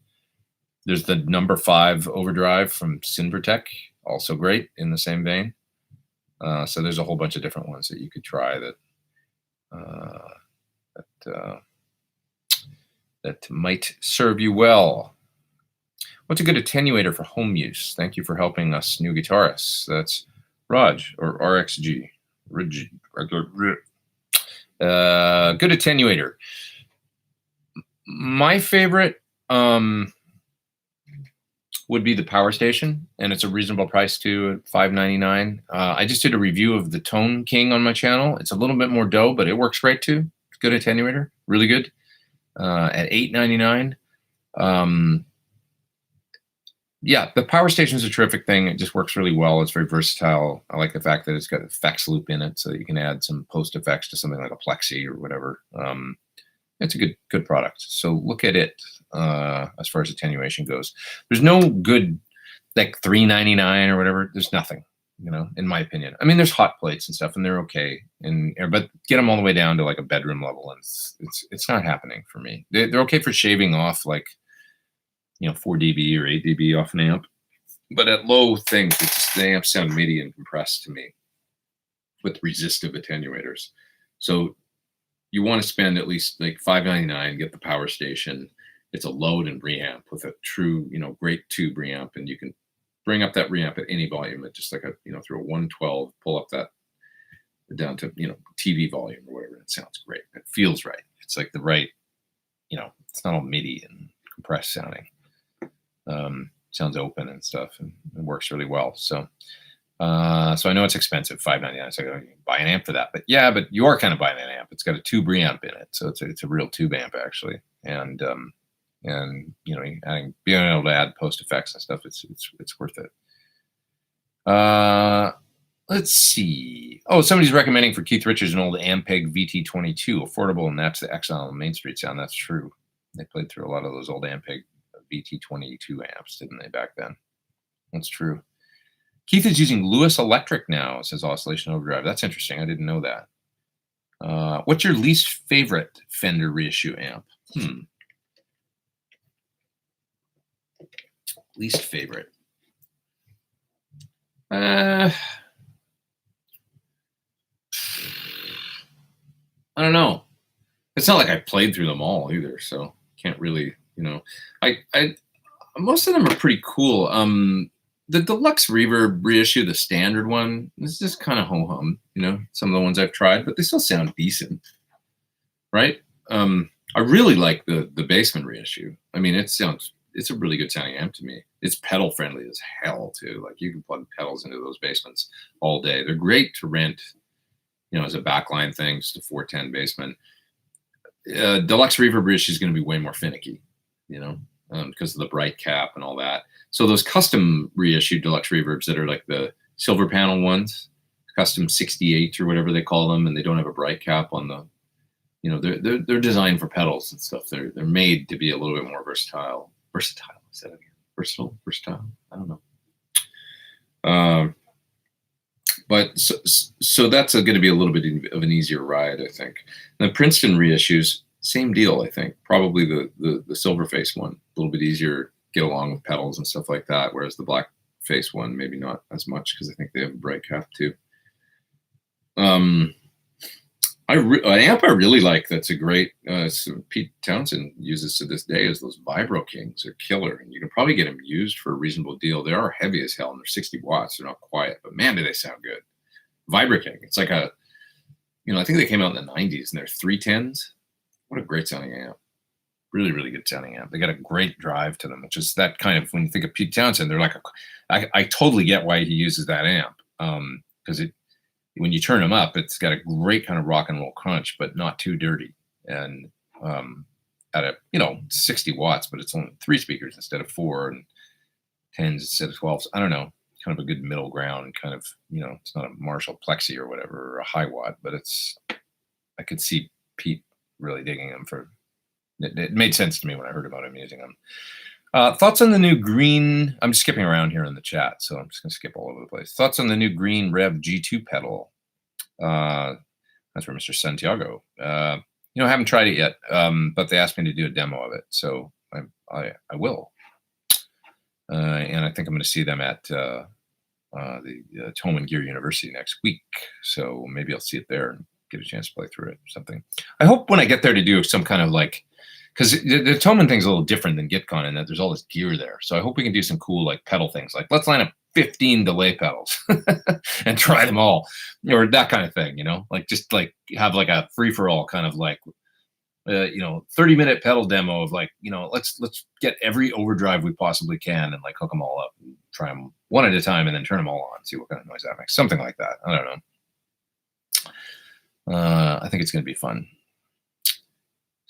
There's the number 5 Overdrive from Cinvertech, also great in the same vein. So there's a whole bunch of different ones that you could try that might serve you well. What's a good attenuator for home use? Thank you for helping us new guitarists. That's Raj, or RXG. Good attenuator. My favorite would be the Power Station, and it's a reasonable price too, at $5.99. I just did a review of the Tone King on my channel. It's a little bit more dough, but it works great too. Good attenuator, really good. At $8.99. Yeah, the Power Station is a terrific thing. It just works really well. It's very versatile. I like the fact that it's got effects loop in it, so that you can add some post effects to something like a plexi or whatever. It's a good product. So look at it as far as attenuation goes. There's no good like $3.99 or whatever. There's nothing, you know, in my opinion. I mean, there's hot plates and stuff, and they're okay, but get them all the way down to like a bedroom level, and it's not happening for me. They're okay for shaving off like, you know, 4 dB or 8 dB off an amp, but at low things, the amps sound MIDI and compressed to me with resistive attenuators. So you want to spend at least like $5.99, get the Power Station. It's a load and reamp with a true, you know, great tube reamp, and you can bring up that reamp at any volume. It's just like a, you know, through a 112, pull up that down to, you know, TV volume or whatever. It sounds great. It feels right. It's like the right, you know, it's not all MIDI and compressed sounding. Sounds open and stuff, and it works really well. So, so I know it's expensive, $5.99. So I can buy an amp for that. But yeah, but you are kind of buying an amp. It's got a tube reamp in it, so it's a real tube amp actually. And you know, being able to add post effects and stuff, it's worth it. Let's see. Oh, somebody's recommending for Keith Richards an old Ampeg VT22, affordable, and that's the Exile on Main Street sound. That's true. They played through a lot of those old Ampeg VT22 amps, didn't they, back then? That's true. Keith is using Lewis Electric now, says Oscillation Overdrive. That's interesting. I didn't know that. What's your least favorite Fender reissue amp? Least favorite. I don't know. It's not like I played through them all either, so can't really, you know. I most of them are pretty cool. The Deluxe Reverb reissue, the standard one, is just kind of ho-hum, you know, some of the ones I've tried, but they still sound decent, right? I really like the Bassman reissue. I mean, it's a really good sounding amp to me. It's pedal friendly as hell too. Like you can plug pedals into those Bassmans all day. They're great to rent, you know, as a backline thing, just a 410 Bassman. Deluxe Reverb reissue is going to be way more finicky, you know, because of the bright cap and all that. So those custom reissued Deluxe Reverbs that are like the silver panel ones, custom 68 or whatever they call them, and they don't have a bright cap on the, you know, they're designed for pedals and stuff. They're made to be a little bit more versatile. Versatile, is that again? Versatile. I don't know. But so that's going to be a little bit of an easier ride, I think. The Princeton reissues, same deal, I think. Probably the silver face one, a little bit easier, get along with pedals and stuff like that. Whereas the black face one, maybe not as much, because I think they have a bright cap too. I An amp I really like that's a great, Pete Townsend uses to this day, is those Vibro Kings. They're killer, and you can probably get them used for a reasonable deal. They are heavy as hell, and they're 60 watts. They're not quiet, but man, do they sound good. Vibro King. It's like I think they came out in the 90s, and they're 310s. What a great sounding amp. Really, really good sounding amp. They got a great drive to them, which is that kind of, when you think of Pete Townsend, they're like, I totally get why he uses that amp, because when you turn them up, it's got a great kind of rock and roll crunch, but not too dirty. And at a 60 watts, but it's only 3 speakers instead of 4, and 10s instead of 12s. I don't know, kind of a good middle ground. Kind of, it's not a Marshall Plexi or whatever, or a high watt, but I could see Pete really digging them for. It made sense to me when I heard about him using them. Thoughts on the new green? I'm just skipping around here in the chat, so I'm just going to skip all over the place. Thoughts on the new green Rev G2 pedal? That's for Mr. Santiago. I haven't tried it yet, but they asked me to do a demo of it, so I will. And I think I'm going to see them at the Tome and Gear University next week, so maybe I'll see it there and get a chance to play through it or something. I hope when I get there to do some kind of like, because the Toman thing's a little different than GitCon in that there's all this gear there. So I hope we can do some cool like pedal things, like let's line up 15 delay pedals and try them all, or that kind of thing, like just like have like a free for all kind of like 30-minute pedal demo of like, let's get every overdrive we possibly can and like hook them all up and try them one at a time and then turn them all on, see what kind of noise that makes. Something like that. I don't know. I think it's going to be fun.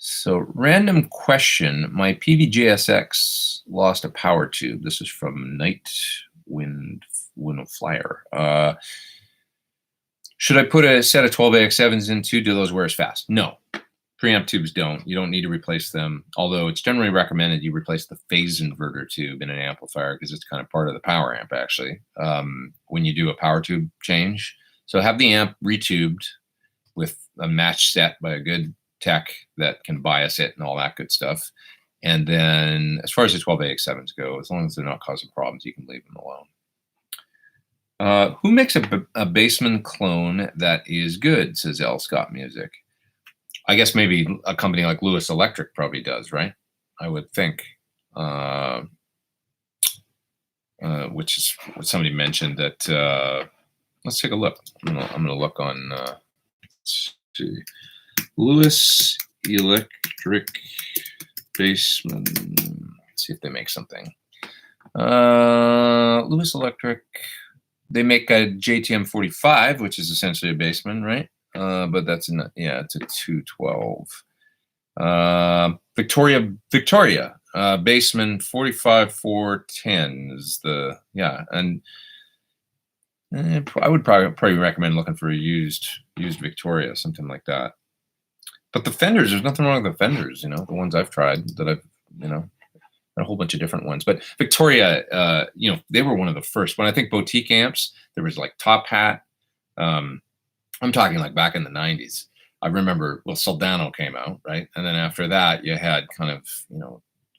So, random question. My PVJSX lost a power tube. This is from Night Wind Flyer. Should I put a set of 12AX7s into? Do those wear as fast? No. Preamp tubes don't. You don't need to replace them. Although it's generally recommended you replace the phase inverter tube in an amplifier because it's kind of part of the power amp, actually, when you do a power tube change. So have the amp retubed with a match set by a good tech that can bias it and all that good stuff. And then as far as the 12AX7s go, as long as they're not causing problems, you can leave them alone. Who makes a Bassman clone that is good, says L. Scott Music. I guess maybe a company like Lewis Electric probably does, right? I would think. Which is what somebody mentioned that. Let's take a look. I'm going to look on. Let's see. Lewis Electric Bassman. Let's see if they make something. Lewis Electric. They make a JTM 45, which is essentially a Bassman, right? But that's it's a 212. Victoria, Bassman 45410 is the and I would probably recommend looking for a used Victoria, something like that. But the Fenders, there's nothing wrong with the Fenders, the ones I've tried that I've, a whole bunch of different ones. But Victoria, they were one of the first. When I think boutique amps, there was like Top Hat. I'm talking like back in the 90s. I remember, Soldano came out, right? And then after that, you had kind of,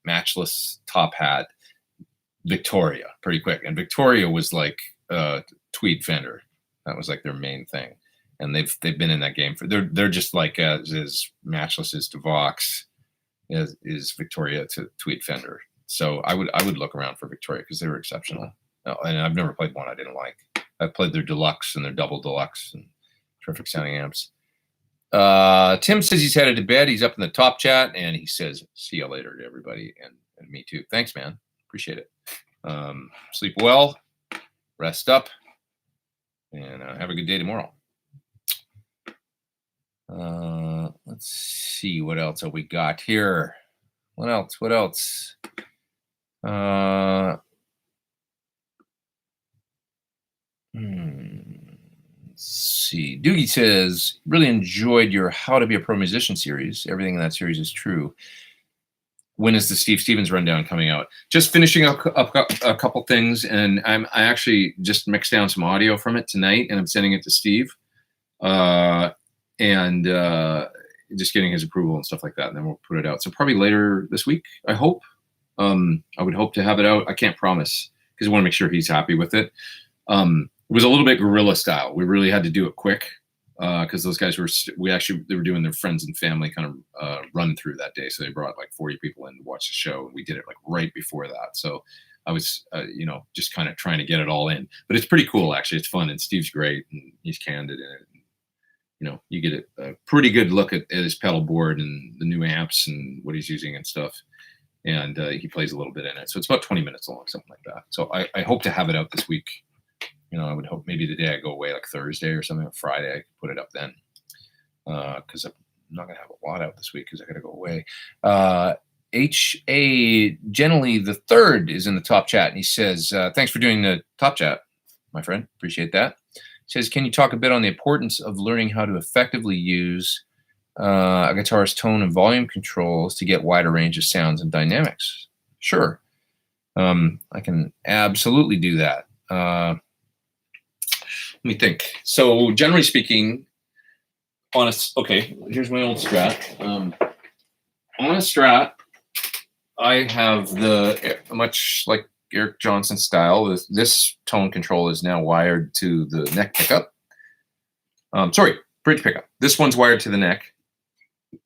matchless Top Hat Victoria pretty quick. And Victoria was like Tweed Fender. That was like their main thing. And they've been in that game for, they're just like as matchless as to Vox is Victoria to Tweed Fender. So I would look around for Victoria because they were exceptional. And I've never played one I didn't like. I've played their deluxe and their double deluxe and terrific sounding amps. Tim says he's headed to bed. He's up in the top chat and he says, see you later to everybody and me too. Thanks, man. Appreciate it. Sleep well, rest up, and have a good day tomorrow. Let's see what else have we got here. What else? Let's see. Doogie says, really enjoyed your How to Be a Pro Musician series. Everything in that series is true. When is the Steve Stevens rundown coming out? Just finishing up a couple things, and I actually just mixed down some audio from it tonight, and I'm sending it to Steve. And just getting his approval and stuff like that, and then we'll put it out. So probably later this week, I hope. I would hope to have it out. I can't promise because I want to make sure he's happy with it. It was a little bit guerrilla style. We really had to do it quick. because those guys they were doing their friends and family kind of run through that day. So they brought like 40 people in to watch the show. We did it like right before that. So I was, just kind of trying to get it all in. But it's pretty cool, actually. It's fun, and Steve's great, and he's candid in it. You get a pretty good look at his pedal board and the new amps and what he's using and stuff. And he plays a little bit in it. So it's about 20 minutes long, something like that. So I hope to have it out this week. I would hope maybe the day I go away, like Thursday or something, or Friday, I could put it up then. Because I'm not going to have a lot out this week because I got to go away. H.A. Generally the third is in the top chat. And he says, thanks for doing the top chat, my friend. Appreciate that. He says, can you talk a bit on the importance of learning how to effectively use a guitar's tone and volume controls to get wider range of sounds and dynamics? Sure. I can absolutely do that. Let me think. So generally speaking, okay, here's my old Strat. On a Strat, I have much like Eric Johnson style, this tone control is now wired to the neck pickup. Bridge pickup. This one's wired to the neck.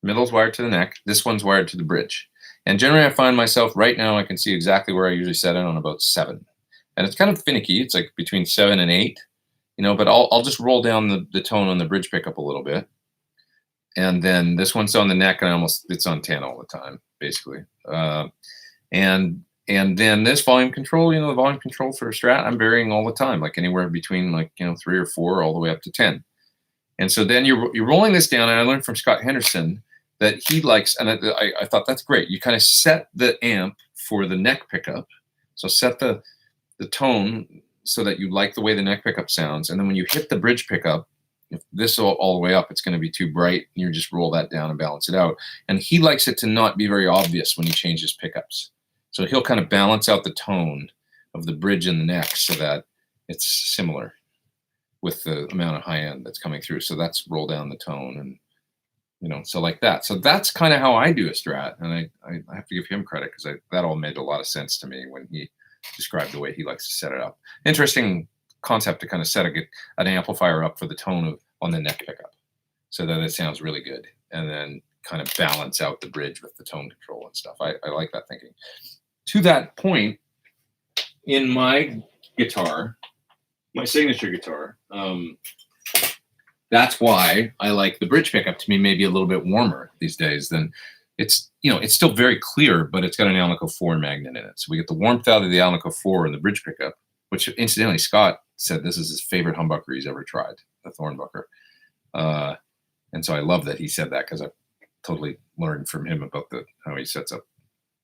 Middle's wired to the neck. This one's wired to the bridge. And generally I find myself right now, I can see exactly where I usually set it on about 7. And it's kind of finicky. It's like between 7 and 8, but I'll just roll down the tone on the bridge pickup a little bit. And then this one's on the neck, and it's on 10 all the time, basically. And then this volume control, the volume control for a Strat, I'm varying all the time, like anywhere between 3 or 4 all the way up to 10. And so then you're rolling this down, and I learned from Scott Henderson that he likes, and I thought that's great. You kind of set the amp for the neck pickup. So set the tone so that you like the way the neck pickup sounds. And then when you hit the bridge pickup, if this all the way up, it's going to be too bright. And you just roll that down and balance it out. And he likes it to not be very obvious when he changes pickups. So he'll kind of balance out the tone of the bridge and the neck so that it's similar with the amount of high end that's coming through. So that's roll down the tone and, so like that. So that's kind of how I do a Strat. And I have to give him credit because that all made a lot of sense to me when he described the way he likes to set it up. Interesting concept to kind of set an amplifier up for the tone on the neck pickup so that it sounds really good. And then kind of balance out the bridge with the tone control and stuff. I like that thinking. To that point, in my guitar, my signature guitar, that's why I like the bridge pickup to be maybe a little bit warmer these days than it's still very clear, but it's got an Alnico 4 magnet in it. So we get the warmth out of the Alnico 4 in the bridge pickup, which incidentally, Scott said this is his favorite humbucker he's ever tried, the Thornbucker. And so I love that he said that because I totally learned from him about how he sets up,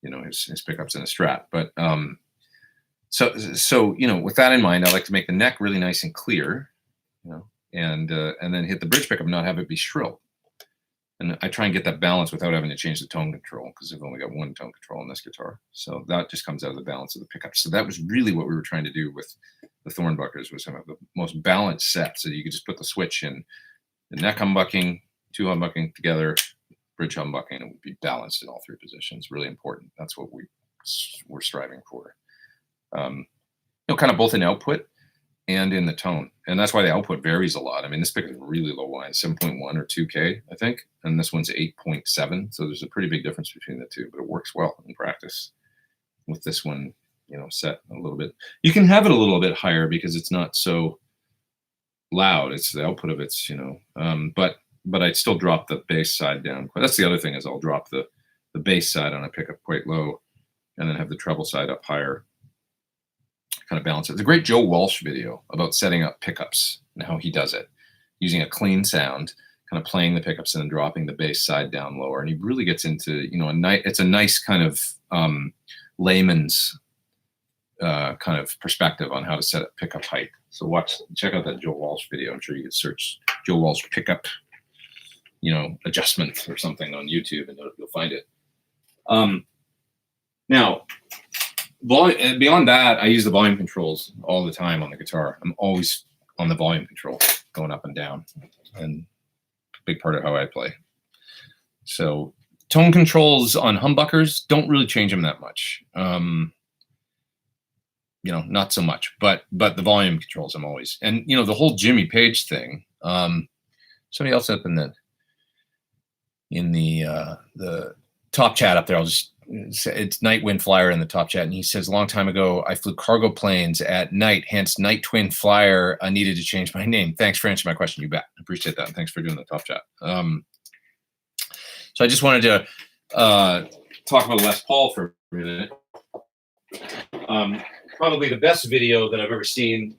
his pickups in a Strat. But so with that in mind, I like to make the neck really nice and clear, and then hit the bridge pickup and not have it be shrill. And I try and get that balance without having to change the tone control because I've only got one tone control on this guitar. So that just comes out of the balance of the pickups. So that was really what we were trying to do with the Thornbuckers, was have the most balanced set. So you could just put the switch in, the neck humbucking, 2 humbucking together, bridge humbucking, and would be balanced in all 3 positions. Really important. That's what we're striving for. Kind of both in output and in the tone. And that's why the output varies a lot. I mean, this pick is really low line, 7.1 or 2K, I think. And this one's 8.7. So there's a pretty big difference between the two, but it works well in practice with this one, set a little bit. You can have it a little bit higher because it's not so loud. It's the output of it's, but I'd still drop the bass side down. That's the other thing, is I'll drop the bass side on a pickup quite low and then have the treble side up higher. Kind of balance it. There's a great Joe Walsh video about setting up pickups and how he does it, using a clean sound, kind of playing the pickups and then dropping the bass side down lower. And he really gets into, it's a nice kind of layman's kind of perspective on how to set up pickup height. So check out that Joe Walsh video. I'm sure you could search Joe Walsh pickup, adjustment or something on YouTube and you'll find it. Now, beyond that, I use the volume controls all the time on the guitar. I'm always on the volume control, going up and down, and a big part of how I play. So tone controls on humbuckers, don't really change them that much. Not so much, but the volume controls I'm always. And, the whole Jimmy Page thing, somebody else up in the top chat up there. I'll just say it's Night Wind Flyer in the top chat, and he says, a long time ago I flew cargo planes at night, hence Night Twin Flyer. I needed to change my name. Thanks for answering my question. You bet. I appreciate that. And thanks for doing the top chat. So I just wanted to talk about Les Paul for a minute. Probably the best video that I've ever seen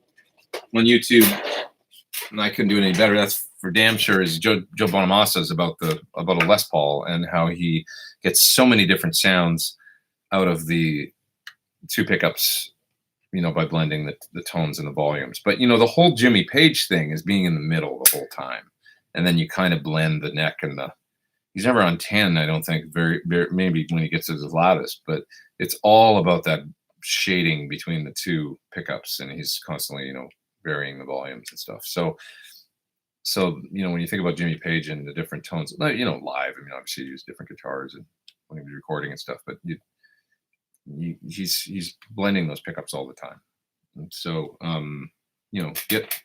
on YouTube, and I couldn't do it any better. That's for damn sure. Is Joe Bonamassa's about a Les Paul and how he gets so many different sounds out of the two pickups, by blending the tones and the volumes. But the whole Jimmy Page thing is being in the middle the whole time, and then you kind of blend the neck and the. He's never on 10, I don't think. Very maybe when he gets to his loudest, but it's all about that shading between the two pickups, and he's constantly varying the volumes and stuff. So when you think about Jimmy Page and the different tones, live, obviously you use different guitars and when he was recording and stuff, but he's blending those pickups all the time. And so get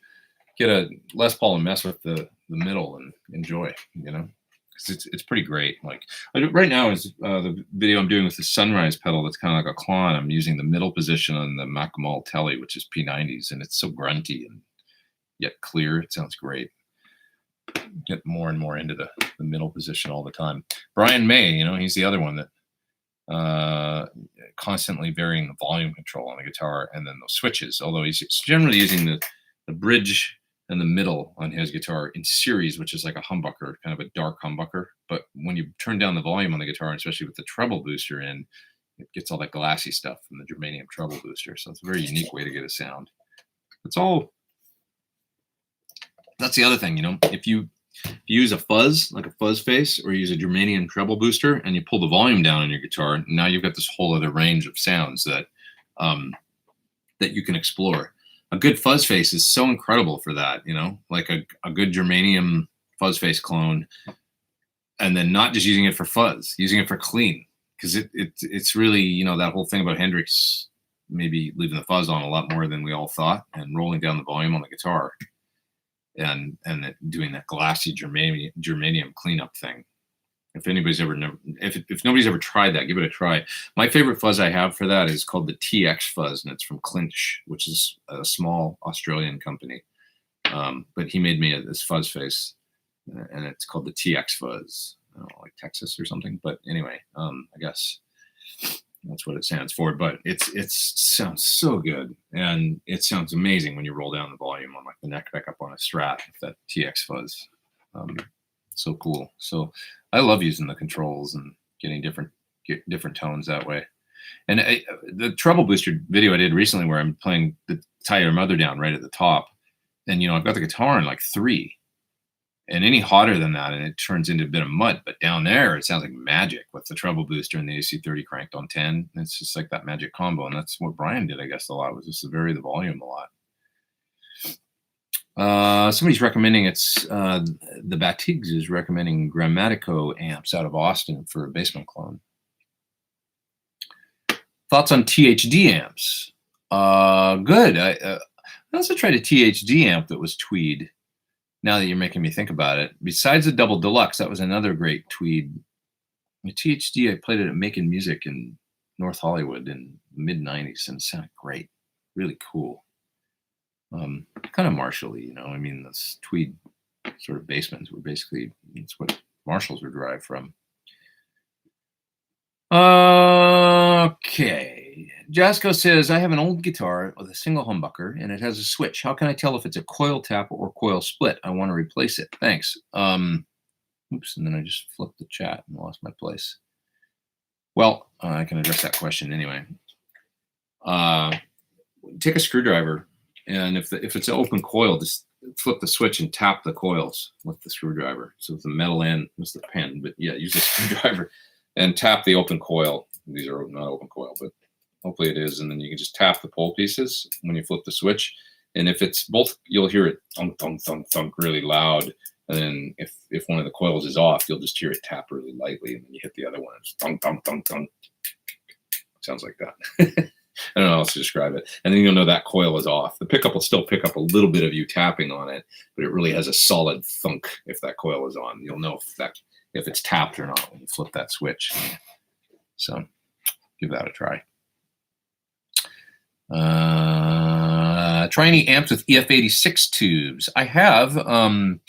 a Les Paul and mess with the middle and enjoy, because it's pretty great. Like right now is the video I'm doing with the Sunrise pedal. That's kind of like a clone. I'm using the middle position on the Macamal Telly, which is P90s, and it's so grunty and yet clear. It sounds great. Get more and more into the middle position all the time. Brian May, he's the other one that constantly varying the volume control on the guitar and then those switches. Although he's generally using the bridge and the middle on his guitar in series, which is like a humbucker, kind of a dark humbucker. But when you turn down the volume on the guitar, especially with the treble booster in, it gets all that glassy stuff from the germanium treble booster. So it's a very unique way to get a sound. That's the other thing, if you use a fuzz, like a fuzz face, or you use a germanium treble booster and you pull the volume down on your guitar, now you've got this whole other range of sounds that you can explore. A good fuzz face is so incredible for that, like a good germanium fuzz face clone, and then not just using it for fuzz, using it for clean, because it's really, that whole thing about Hendrix maybe leaving the fuzz on a lot more than we all thought and rolling down the volume on the guitar and doing that glassy germanium cleanup thing. If anybody's if nobody's ever tried that, give it a try. My favorite fuzz I have for that is called the TX fuzz, and it's from Clinch, which is a small Australian company. But he made me this fuzz face, and it's called the TX fuzz. I don't know, like Texas or something. But anyway, I guess that's what it stands for. But it sounds so good, and it sounds amazing when you roll down the volume on like the neck pickup on a Strat with that TX fuzz. So cool. So I love using the controls and getting different tones that way. And the treble booster video I did recently, where I'm playing the Tie Your Mother Down right at the top, and I've got the guitar in like 3, and any hotter than that, and it turns into a bit of mud. But down there, it sounds like magic with the treble booster and the AC30 cranked on 10. It's just like that magic combo, and that's what Brian did, I guess, a lot, was just to vary the volume a lot. Somebody's recommending the Batigs is recommending Grammatico amps out of Austin for a basement clone. Thoughts on THD amps? Good. I also tried a THD amp that was Tweed. Now that you're making me think about it, besides the Double Deluxe, that was another great Tweed. The THD, I played it at Making Music in North Hollywood in the mid-90s, and it sounded great. Really cool. Kind of Marshall-y, I mean, those Tweed sort of basements were basically, it's what Marshalls were derived from. Okay. Jasco says, I have an old guitar with a single humbucker, and it has a switch. How can I tell if it's a coil tap or coil split? I want to replace it. Thanks. Oops, and then I just flipped the chat and lost my place. Well, I can address that question anyway. Take a screwdriver, and if it's an open coil, just flip the switch and tap the coils with the screwdriver. So the metal end was the pen, but yeah, use a screwdriver and tap the open coil. These are not open coil, but hopefully it is. And then you can just tap the pole pieces when you flip the switch. And if it's both, you'll hear it thunk, thunk, thunk, thunk really loud. And then if one of the coils is off, you'll just hear it tap really lightly. And then you hit the other one. It's thunk, thunk, thunk, thunk. Sounds like that. I don't know how else to describe it. And then you'll know that coil is off. The pickup will still pick up a little bit of you tapping on it, but it really has a solid thunk if that coil is on. You'll know if it's tapped or not when you flip that switch. So give that a try. Try any amps with EF86 tubes. I have. I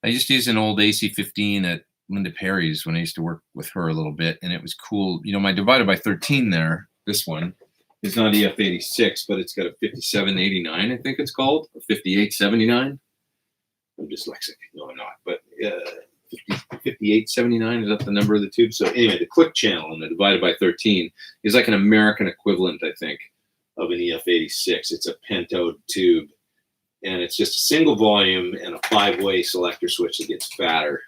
used to use an old AC15 at Linda Perry's when I used to work with her a little bit, and it was cool. You know, my divided by 13 there, this one, is not EF86, but it's got a 5789, I think it's called, or 5879. I'm dyslexic. No, I'm not. But 5879, is that the number of the tube? So anyway, the click channel in the divided by 13 is like an American equivalent, I think, of an EF86. It's a pentode tube, and it's just a single volume and a 5-way selector switch that gets fatter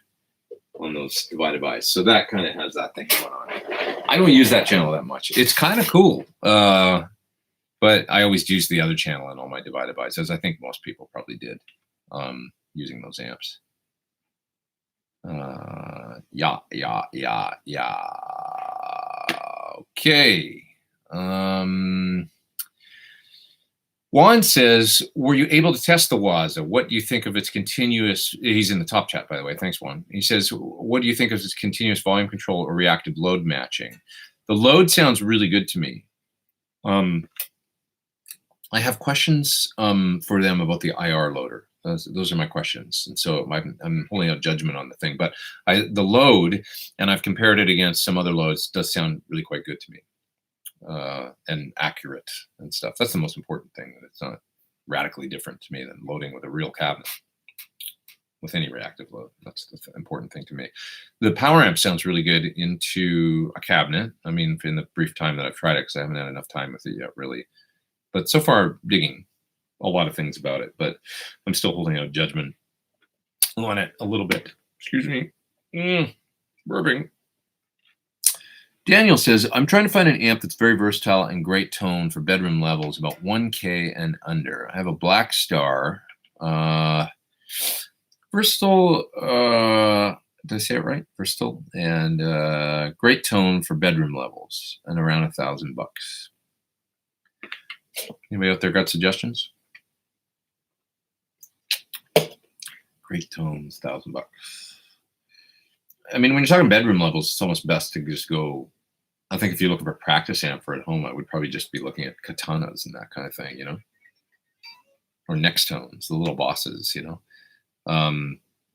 on those divided bys. So that kind of has that thing going on. I don't use that channel that much. It's kind of cool, but I always use the other channel in all my divided bys, as I think most people probably did, using those amps. Yeah. Okay. Juan says, were you able to test the Wazza? What do you think of its continuous, he's in the top chat, by the way, thanks Juan. He says, what do you think of its continuous volume control or reactive load matching? The load sounds really good to me. I have questions for them about the IR loader. Those are my questions. And so I'm holding out judgment on the thing, but the load, and I've compared it against some other loads, does sound really quite good to me. And accurate and stuff. That's the most important thing. That it's not radically different to me than loading with a real cabinet with any reactive load. That's the important thing to me. The power amp sounds really good into a cabinet. I mean, in the brief time that I've tried it, because I haven't had enough time with it yet, really. But so far, digging a lot of things about it. But I'm still holding out judgment on it a little bit. Excuse me. Burping. Daniel says, I'm trying to find an amp that's very versatile and great tone for bedroom levels, about 1K and under. I have a Black Star. Versatile, did I say it right? Versatile. And great tone for bedroom levels and around $1,000 bucks. Anybody out there got suggestions? Great tones, $1,000 bucks. I mean, when you're talking bedroom levels, it's almost best to just go. I think if you look for a practice amp for at home, I would probably just be looking at katanas and that kind of thing, you know, or next tones, the little bosses, you know.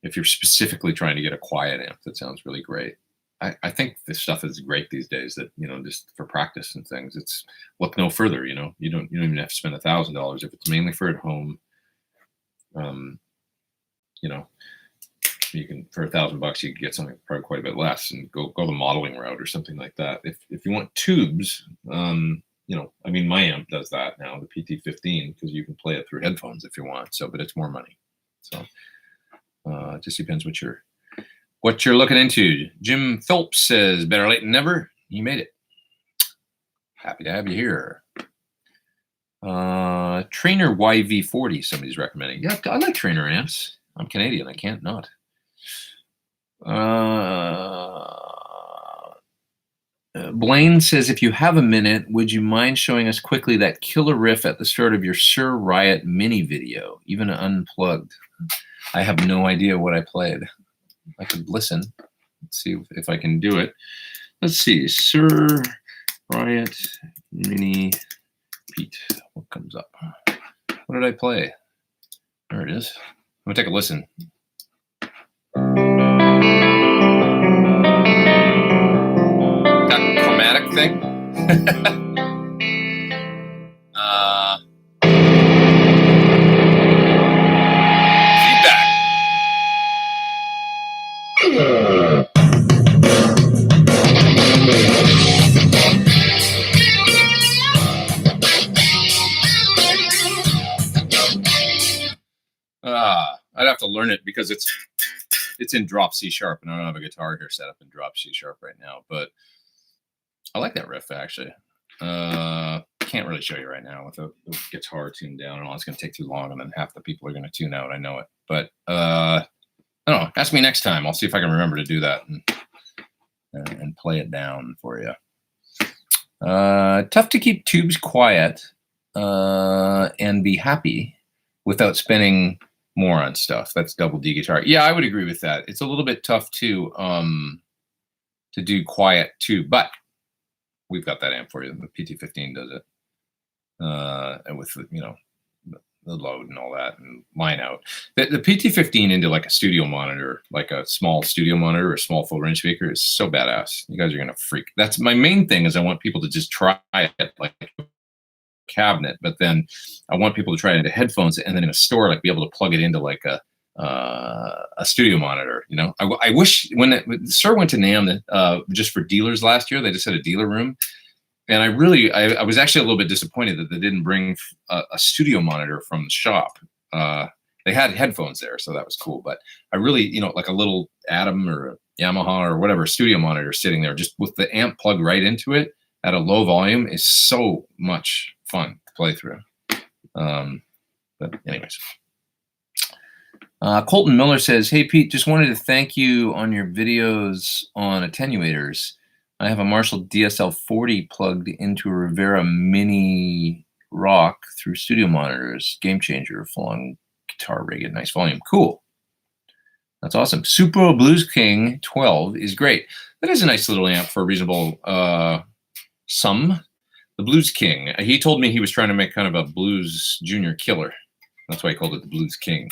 If you're specifically trying to get a quiet amp that sounds really great, I think this stuff is great these days. That, you know, just for practice and things, it's look no further. You know, you don't even have to spend $1,000 if it's mainly for at home. You know. You can, for $1,000 bucks, you can get something probably quite a bit less and go the modeling route or something like that. If you want tubes, you know, I mean, my amp does that now, the PT15, because you can play it through headphones if you want. So, but it's more money. So, it just depends what you're looking into. Jim Phelps says, better late than never. You made it. Happy to have you here. Trainer YV40, somebody's recommending. Yeah, I like Trainer amps. I'm Canadian. I can't not. Blaine says, if you have a minute, would you mind showing us quickly that killer riff at the start of your Sir Riot mini video, even unplugged? I have no idea what I played. I could listen. Let's see if I can do it. Let's see. Sir Riot mini Pete. What comes up? What did I play? There it is. I'm gonna take a listen. That chromatic thing. Feedback. I'd have to learn it because it's in drop C sharp, and I don't have a guitar here set up in drop C sharp right now, but I like that riff actually. Can't really show you right now with the guitar tuned down and all. It's going to take too long, and then half the people are going to tune out. I know it, but I don't know. Ask me next time. I'll see if I can remember to do that and play it down for you. Tough to keep tubes quiet and be happy without spending more on stuff. That's double D guitar. Yeah, I would agree with that. It's a little bit tough to do quiet too, but we've got that amp for you. The PT15 does it, and with the load and all that, and line out. The PT15 into like a studio monitor, like a small studio monitor or a small full range speaker, is so badass. You guys are gonna freak. That's my main thing. Is I want people to just try it like a cabinet, but then I want people to try it into headphones, and then in a store, like be able to plug it into like a studio monitor. I wish when the store went to NAMM just for dealers last year, they just had a dealer room. And I was actually a little bit disappointed that they didn't bring a studio monitor from the shop. They had headphones there, so that was cool. But I really, like a little Atom or a Yamaha or whatever studio monitor sitting there, just with the amp plugged right into it at a low volume, is so much fun to play through. But anyways. Colton Miller says, "Hey Pete, just wanted to thank you on your videos on attenuators. I have a Marshall DSL-40 plugged into a Rivera Mini Rock through studio monitors. Game changer, full-on guitar rig at nice volume. Cool. That's awesome. Super Blues King 12 is great. That is a nice little amp for a reasonable sum. The Blues King. He told me he was trying to make kind of a blues junior killer. That's why he called it the Blues King.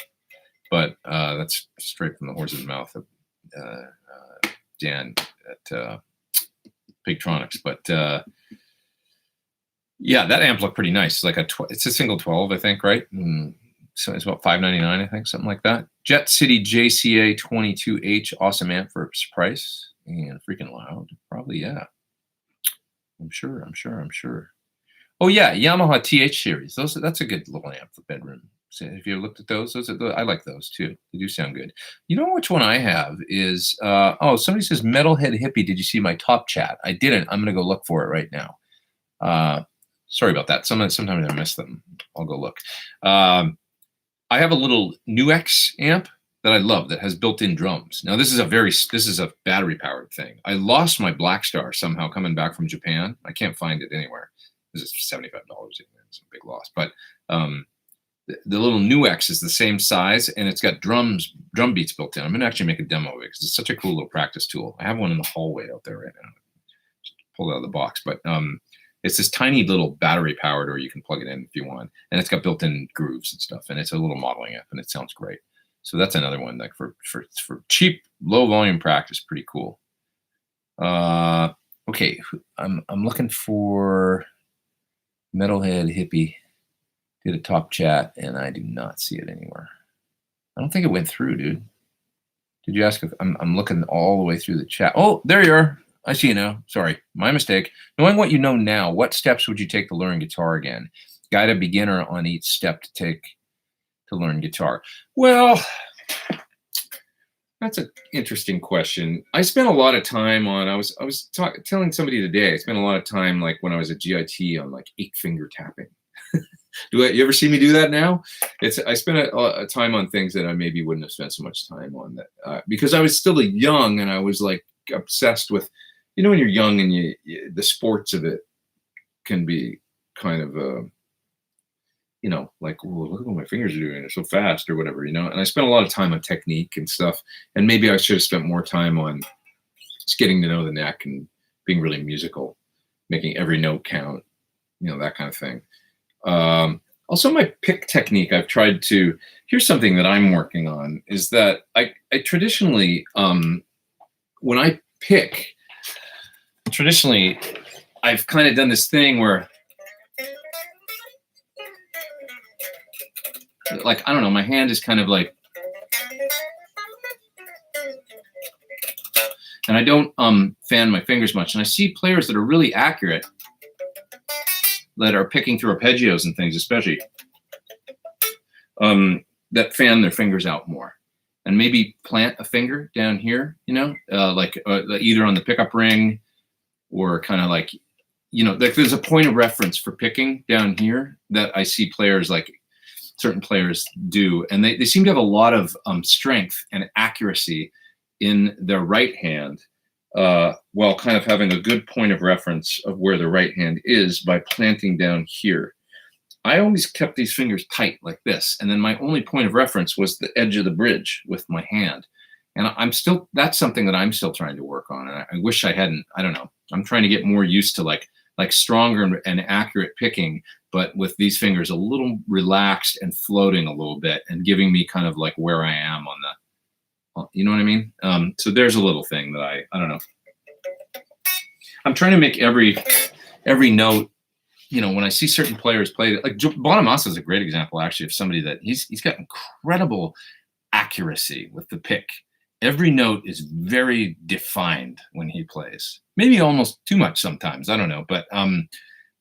But that's straight from the horse's mouth of Dan at Pigtronics. But yeah, that amp looked pretty nice. Like it's a single 12, I think, right? So it's about $599, I think, something like that. Jet City JCA 22H, awesome amp for its price and freaking loud. Probably, yeah. I'm sure. Oh yeah, Yamaha TH series. That's a good little amp for bedroom. So if you looked at those I like those too. They do sound good. You know which one I have is somebody says Metalhead Hippie. Did you see my top chat? I didn't. I'm gonna go look for it right now. Sorry about that. Sometimes I miss them. I'll go look. I have a little NuX amp that I love that has built-in drums. Now this is a battery powered thing. I lost my Blackstar somehow coming back from Japan. I can't find it anywhere. This is $75. It's a big loss, but the little NuX is the same size, and it's got drum beats built in. I'm gonna actually make a demo of it because it's such a cool little practice tool. I have one in the hallway out there right now. Just pull it out of the box, but it's this tiny little battery powered, or you can plug it in if you want, and it's got built-in grooves and stuff, and it's a little modeling app, and it sounds great. So that's another one, like for cheap, low volume practice, pretty cool. Okay, I'm looking for Metalhead Hippie. Did a top chat, and I do not see it anywhere. I don't think it went through, dude. Did you ask if I'm looking all the way through the chat? Oh, there you are. I see you now. Sorry, my mistake. Knowing what you know now, what steps would you take to learn guitar again? Guide a beginner on each step to take to learn guitar. Well, that's an interesting question. I spent a lot of time on. I was telling somebody today. I spent a lot of time, like when I was at GIT, on like 8-finger tapping. You ever see me do that now? I spent a time on things that I maybe wouldn't have spent so much time on that because I was still young and I was like obsessed with, when you're young and the sports of it can be kind of like, well, look at what my fingers are doing. They're so fast or whatever, And I spent a lot of time on technique and stuff. And maybe I should have spent more time on just getting to know the neck and being really musical, making every note count, that kind of thing. Also, my pick technique, I've tried to, here's something that I'm working on, is that I traditionally, when I pick, traditionally, I've kind of done this thing where, like, I don't know, my hand is kind of like, and I don't fan my fingers much. And I see players that are really accurate that are picking through arpeggios and things, especially, that fan their fingers out more. And maybe plant a finger down here, like either on the pickup ring or kind of like, like there's a point of reference for picking down here that I see players, like certain players do. And they seem to have a lot of strength and accuracy in their right hand while kind of having a good point of reference of where the right hand is by planting down here. I always kept these fingers tight like this. And then my only point of reference was the edge of the bridge with my hand. And that's something that I'm still trying to work on. And I wish I hadn't, I don't know. I'm trying to get more used to like stronger and accurate picking, but with these fingers a little relaxed and floating a little bit and giving me kind of like where I am on the, you know what I mean? So there's a little thing that I don't know. I'm trying to make every note, you know, when I see certain players play, like Bonamassa is a great example actually of somebody that he's got incredible accuracy with the pick. Every note is very defined when he plays. Maybe almost too much sometimes. I don't know, but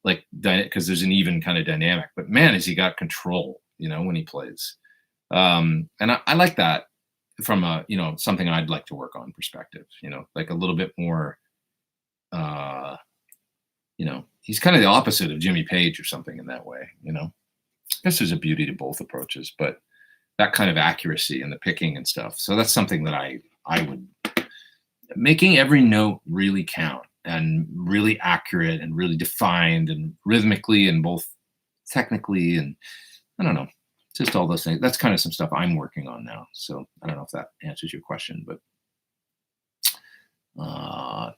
like because there's an even kind of dynamic. But man, has he got control, you know, when he plays. And I like that from a, you know, something I'd like to work on perspective. You know, like a little bit more. You know, he's kind of the opposite of Jimmy Page or something in that way. You know, I guess there's a beauty to both approaches, but that kind of accuracy and the picking and stuff. So that's something that I would, making every note really count and really accurate and really defined and rhythmically and both technically. And I don't know, just all those things. That's kind of some stuff I'm working on now. So I don't know if that answers your question, but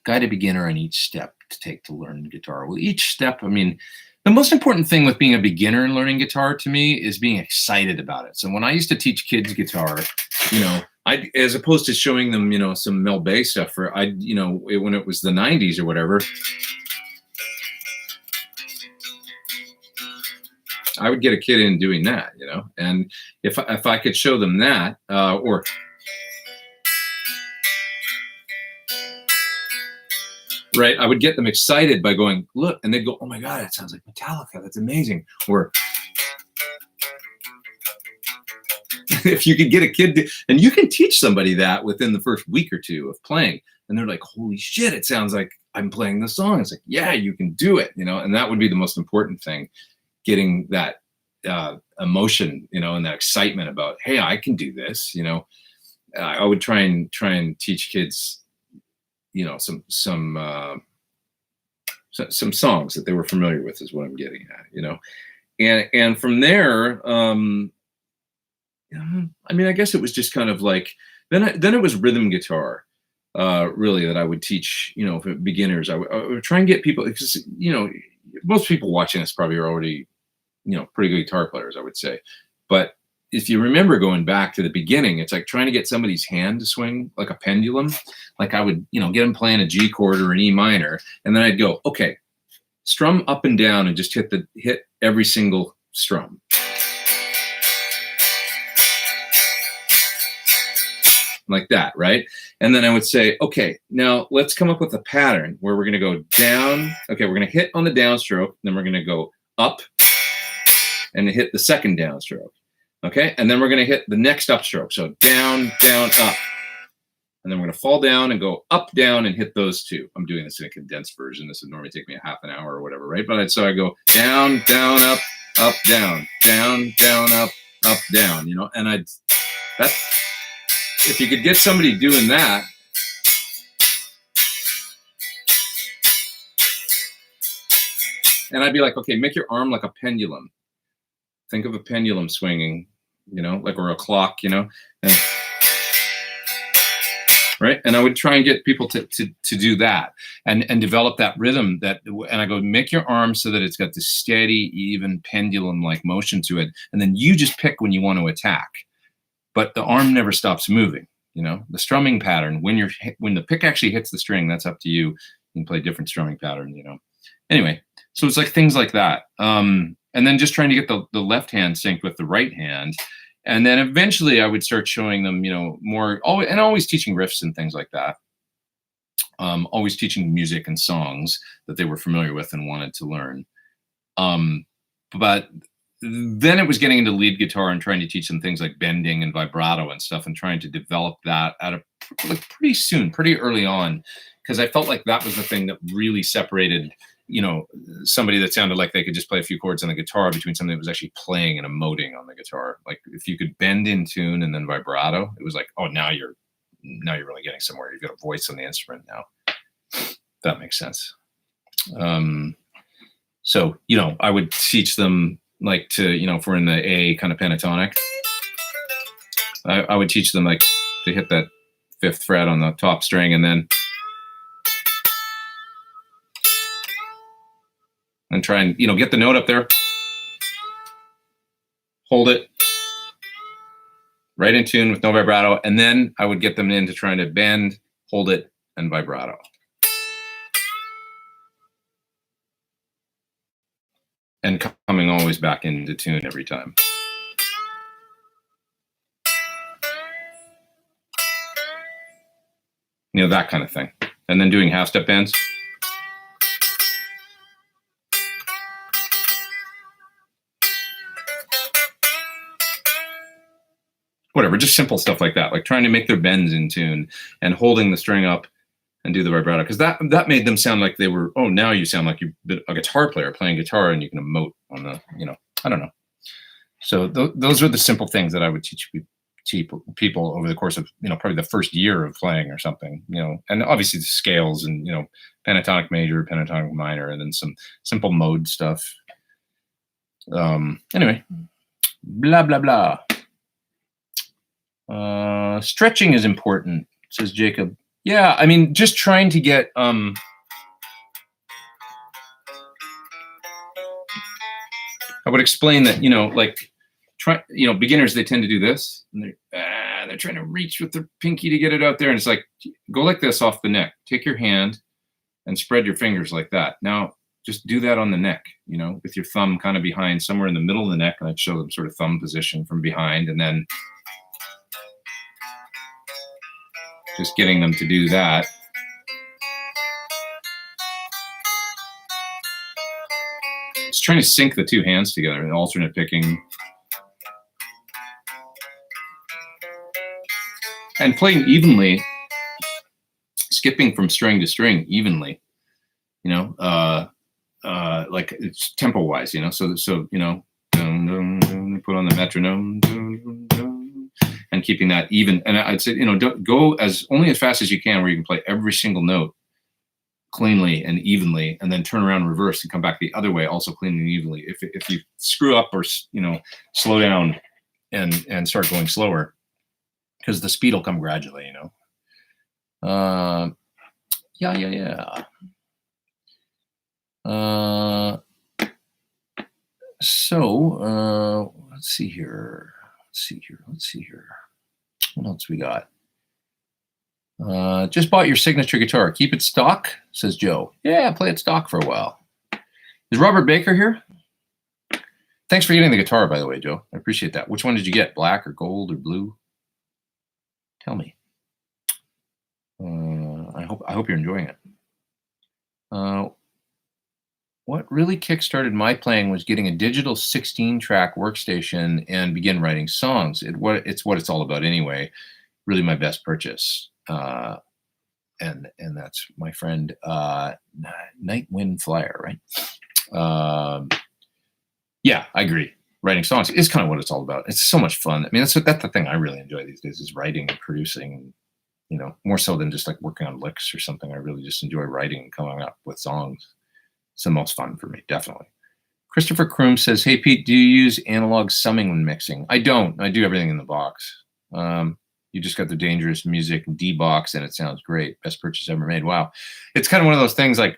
guide a beginner on each step to take to learn guitar. Well, each step, I mean, the most important thing with being a beginner and learning guitar to me is being excited about it. So when I used to teach kids guitar, you know, as opposed to showing them, you know, some Mel Bay stuff you know, when it was the 90s or whatever, I would get a kid in doing that, you know, and if I could show them that, or right, I would get them excited by going, look, and they'd go, oh my God, that sounds like Metallica. That's amazing. Or if you could get a kid and you can teach somebody that within the first week or two of playing, and they're like, holy shit, it sounds like I'm playing the song. It's like, yeah, you can do it, you know, and that would be the most important thing, getting that emotion, you know, and that excitement about, hey, I can do this, you know. I would try and teach kids, you know, some songs that they were familiar with is what I'm getting at, you know, and from there, I mean, I guess it was just kind of like then it was rhythm guitar, really, that I would teach, you know, for beginners. I would try and get people, because, you know, most people watching this probably are already, you know, pretty good guitar players, I would say, but if you remember going back to the beginning, it's like trying to get somebody's hand to swing like a pendulum. Like I would, you know, get them playing a G chord or an E minor, and then I'd go, okay, strum up and down and just hit every single strum. Like that, right? And then I would say, okay, now let's come up with a pattern where we're going to go down. Okay, we're going to hit on the downstroke, then we're going to go up and hit the second downstroke. Okay, and then we're going to hit the next upstroke. So down, down, up. And then we're going to fall down and go up, down, and hit those two. I'm doing this in a condensed version. This would normally take me a half an hour or whatever, right? But so I go down, down, up, down, down, down, up, down, you know? And if you could get somebody doing that, and I'd be like, okay, make your arm like a pendulum. Think of a pendulum swinging, you know, like, or a clock, you know, right? And I would try and get people to do that and develop that rhythm and I go, make your arm so that it's got this steady, even pendulum-like motion to it. And then you just pick when you want to attack, but the arm never stops moving, you know, the strumming pattern, when the pick actually hits the string, that's up to you. You can play different strumming patterns, you know. Anyway, so it's like things like that. And then just trying to get the left hand synced with the right hand. And then eventually I would start showing them, you know, more, and always teaching riffs and things like that. Always teaching music and songs that they were familiar with and wanted to learn. But then it was getting into lead guitar and trying to teach them things like bending and vibrato and stuff, and trying to develop that pretty soon, pretty early on, because I felt like that was the thing that really separated, you know, somebody that sounded like they could just play a few chords on the guitar between somebody that was actually playing and emoting on the guitar. Like if you could bend in tune and then vibrato, it was like, oh, now you're really getting somewhere. You've got a voice on the instrument now. That makes sense. So, I would teach them like to, if we're in the A kind of pentatonic, I would teach them like to hit that 5th fret on the top string and then try and, get the note up there, hold it right in tune with no vibrato. And then I would get them into trying to bend, hold it, and vibrato. And coming always back into tune every time. That kind of thing. And then doing half-step bends. Whatever, just simple stuff like that, like trying to make their bends in tune and holding the string up and do the vibrato, because that made them sound like they were, now you sound like you're a guitar player playing guitar and you can emote on the, I don't know. So those are the simple things that I would teach people over the course of, probably the first year of playing or something, and obviously the scales and, pentatonic major, pentatonic minor, and then some simple mode stuff. Anyway, blah, blah, blah. Stretching is important, says Jacob. Yeah, I mean, just trying to get I would explain that, beginners, they tend to do this, and they're trying to reach with their pinky to get it out there, and it's like, go like this off the neck. Take your hand and spread your fingers like that. Now, just do that on the neck, with your thumb kind of behind, somewhere in the middle of the neck, and I'd show them sort of thumb position from behind, and then just getting them to do that. Just trying to sync the two hands together and alternate picking. And playing evenly, skipping from string to string evenly, like it's tempo-wise, so dun, dun, dun, put on the metronome, dun, dun, dun, and keeping that even. And I'd say, don't go only as fast as you can, where you can play every single note cleanly and evenly, and then turn around and reverse and come back the other way, also cleanly and evenly. If you screw up or, slow down and start going slower, because the speed will come gradually, So let's see here. What else we got? Just bought your signature guitar. Keep it stock, says Joe. Yeah, play it stock for a while. Is Robert Baker here? Thanks for getting the guitar, by the way, Joe. I appreciate that. Which one did you get? Black or gold or blue? Tell me. I hope you're enjoying it. What really kickstarted my playing was getting a digital 16-track workstation and begin writing songs. It's what it's all about anyway. Really my best purchase. And that's my friend Night Wind Flyer, right? Yeah, I agree. Writing songs is kind of what it's all about. It's so much fun. I mean, that's the thing I really enjoy these days, is writing and producing, more so than just like working on licks or something. I really just enjoy writing and coming up with songs. It's the most fun for me, definitely. Christopher Kroom says, hey, Pete, do you use analog summing when mixing? I don't. I do everything in the box. You just got the Dangerous Music D box, and it sounds great. Best purchase ever made. Wow. It's kind of one of those things like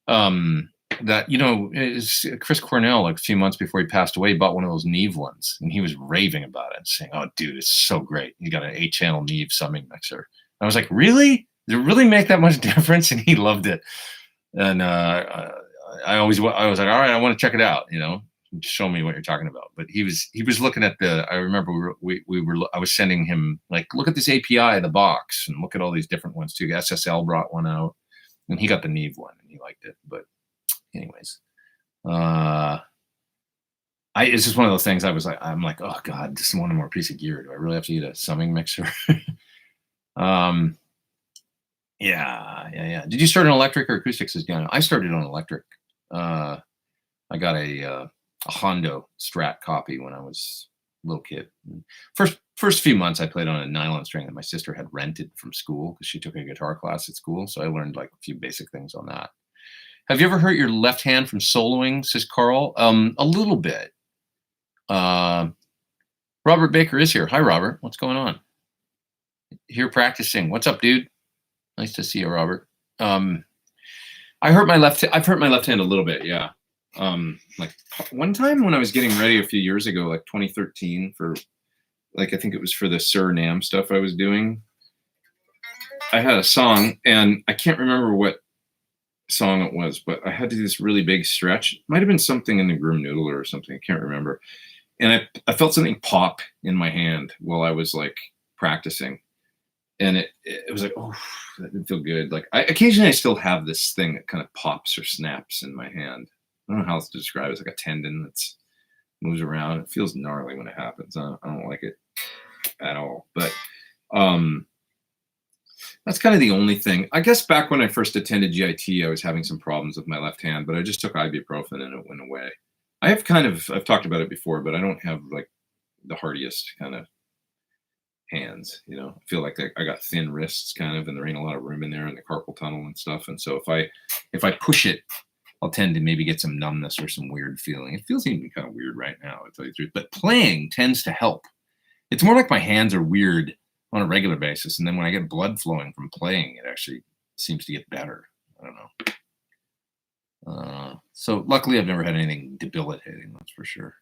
that, is Chris Cornell, like a few months before he passed away, bought one of those Neve ones, and he was raving about it, saying, oh, dude, it's so great. You got an 8-channel Neve summing mixer. I was like, really? Does it really make that much difference? And he loved it. And I was like, all right, I want to check it out, show me what you're talking about. But he was looking at I remember I was sending him, like, look at this API, the box, and look at all these different ones too. SSL brought one out, and he got the Neve one and he liked it. But anyways, it's just one of those things. I'm like, oh God, just one more piece of gear. Do I really have to get a summing mixer? Yeah. Did you start on electric or acoustic? Says Gunn. I started on electric. I got a Hondo Strat copy when I was little kid. First few months I played on a nylon string that my sister had rented from school because she took a guitar class at school. So I learned like a few basic things on that. Have you ever hurt your left hand from soloing, says Carl? A little bit. Robert Baker is here. Hi, Robert. What's going on? Here practicing. What's up, dude? Nice to see you, Robert. I've hurt my left hand a little bit, yeah. Like one time when I was getting ready a few years ago, like 2013, for like I think it was for the Sir Nam stuff I was doing. I had a song, and I can't remember what song it was, but I had to do this really big stretch. It might have been something in the Groomed Noodler or something. I can't remember. And I felt something pop in my hand while I was like practicing. And it was like, oh, that didn't feel good. Like occasionally I still have this thing that kind of pops or snaps in my hand. I don't know how else to describe it. It's like a tendon that's moves around. It feels gnarly when it happens. I don't like it at all. But that's kind of the only thing. I guess back when I first attended GIT, I was having some problems with my left hand, but I just took ibuprofen and it went away. I've talked about it before, but I don't have like the hardiest kind of hands, you know. I feel like I got thin wrists kind of, and there ain't a lot of room in there in the carpal tunnel and stuff. And so if I push it, I'll tend to maybe get some numbness or some weird feeling. It feels even kind of weird right now, to tell you the truth. But playing tends to help. It's more like my hands are weird on a regular basis, and then when I get blood flowing from playing, it actually seems to get better. I don't know. So luckily, I've never had anything debilitating. That's for sure.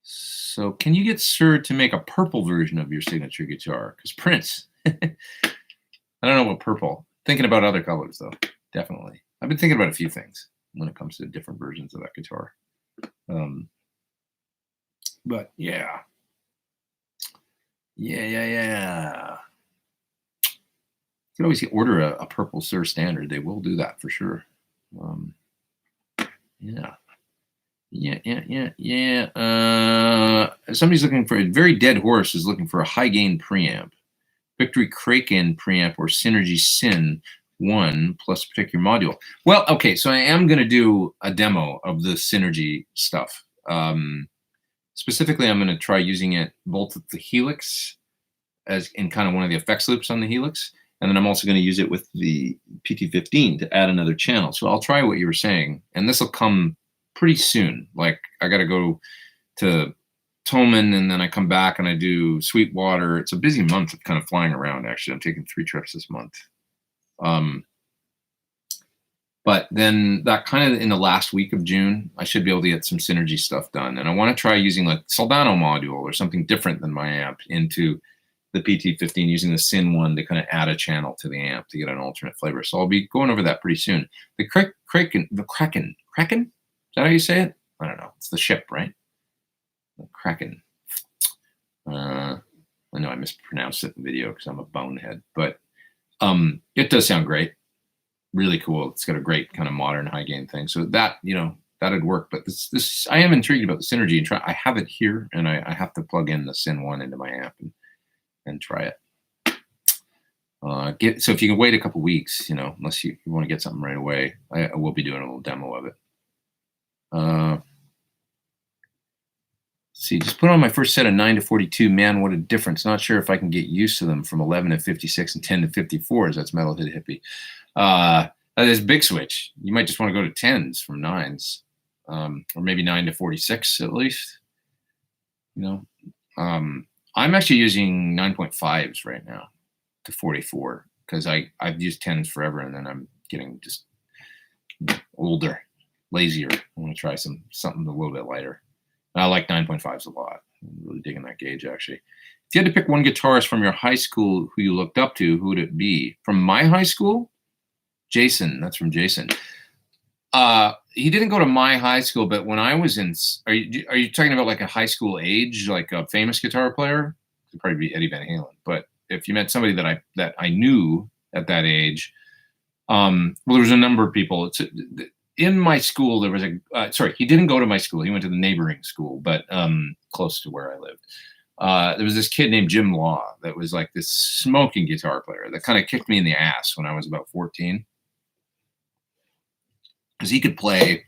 So can you get Sir to make a purple version of your signature guitar? Because Prince, I don't know what purple. Thinking about other colors though, definitely. I've been thinking about a few things when it comes to different versions of that guitar. But yeah. You can always order a purple Sir Standard. They will do that for sure. Somebody's looking for a very dead horse is looking for a high gain preamp. Victory Kraken preamp or Synergy Sin 1 plus particular module. Well, okay, so I am going to do a demo of the Synergy stuff. Specifically, I'm going to try using it both with the Helix as in kind of one of the effects loops on the Helix. And then I'm also going to use it with the PT15 to add another channel. So I'll try what you were saying. And this will come pretty soon. Like I got to go to Tolman and then I come back and I do Sweetwater. It's a busy month of kind of flying around, actually. I'm taking 3 trips this month. But then that kind of in the last week of June, I should be able to get some Synergy stuff done. And I want to try using like Soldano module or something different than my amp into the PT15 using the Sin 1 to kind of add a channel to the amp to get an alternate flavor. So I'll be going over that pretty soon. The Kraken, is that how you say it? I don't know. It's the ship, right? The Kraken. I know I mispronounced it in the video because I'm a bonehead, but it does sound great. Really cool. It's got a great kind of modern high gain thing. So that, you know, that'd work. But this I am intrigued about the Synergy and I have it here and I have to plug in the Sin 1 into my amp and try it. So if you can wait a couple weeks, you know, unless you want to get something right away, I will be doing a little demo of it. See, just put on my first set of 9 to 42. Man, what a difference. Not sure if I can get used to them from 11 to 56 and 10 to 54s. That's Metal Hit Hippie. That is big switch. You might just want to go to 10s from 9s, or maybe 9 to 46 at least. You know, I'm actually using 9.5s right now to 44 because I've used 10s forever and then I'm getting just older, lazier. I want to try something a little bit lighter. I like 9.5s a lot. I'm really digging that gauge, actually. If you had to pick one guitarist from your high school who you looked up to, who would it be? From my high school? Jason. That's from Jason. He didn't go to my high school, but when I was in, are you talking about like a high school age, like a famous guitar player? It'd probably be Eddie Van Halen. But if you met somebody that I knew at that age, well, there was a number of people. In my school, there was sorry, he didn't go to my school. He went to the neighboring school, but close to where I lived. There was this kid named Jim Law that was like this smoking guitar player that kind of kicked me in the ass when I was about 14. Because he could play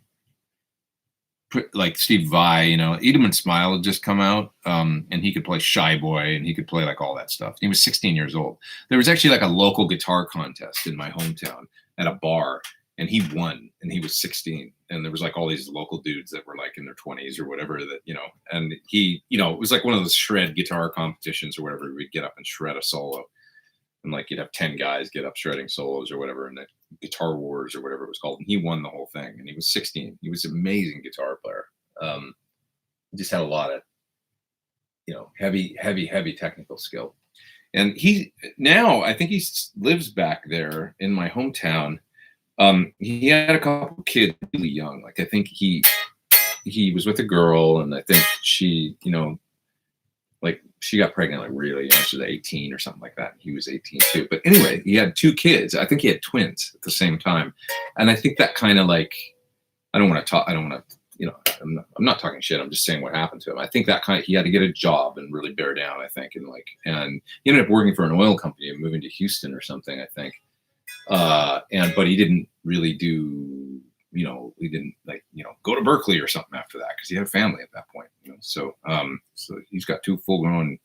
like Steve Vai, you know, Eat 'em and Smile had just come out, and he could play Shy Boy, and he could play like all that stuff. He was 16 years old. There was actually like a local guitar contest in my hometown at a bar, and he won, and he was 16. And there was like all these local dudes that were like in their 20s or whatever that, you know, and he, you know, it was like one of those shred guitar competitions or whatever. We'd get up and shred a solo. And like you'd have 10 guys get up shredding solos or whatever, and the Guitar Wars or whatever it was called. And he won the whole thing. And he was 16. He was an amazing guitar player. He just had a lot of, you know, heavy technical skill. And he now, I think he lives back there in my hometown. He had a couple kids really young. Like I think he was with a girl, and I think she, you know, like she got pregnant like really young. She was 18 or something like that. He was 18 too. But anyway, he had 2 kids. I think he had twins at the same time. And I think that kind of like, I don't want to, you know, I'm not talking shit. I'm just saying what happened to him. I think that kind of, he had to get a job and really bear down, I think. And he ended up working for an oil company and moving to Houston or something, I think. But he didn't really do, you know, he didn't like, you know, go to Berkeley or something after that, because he had a family at that point, you know. So he's got 2 full-grown,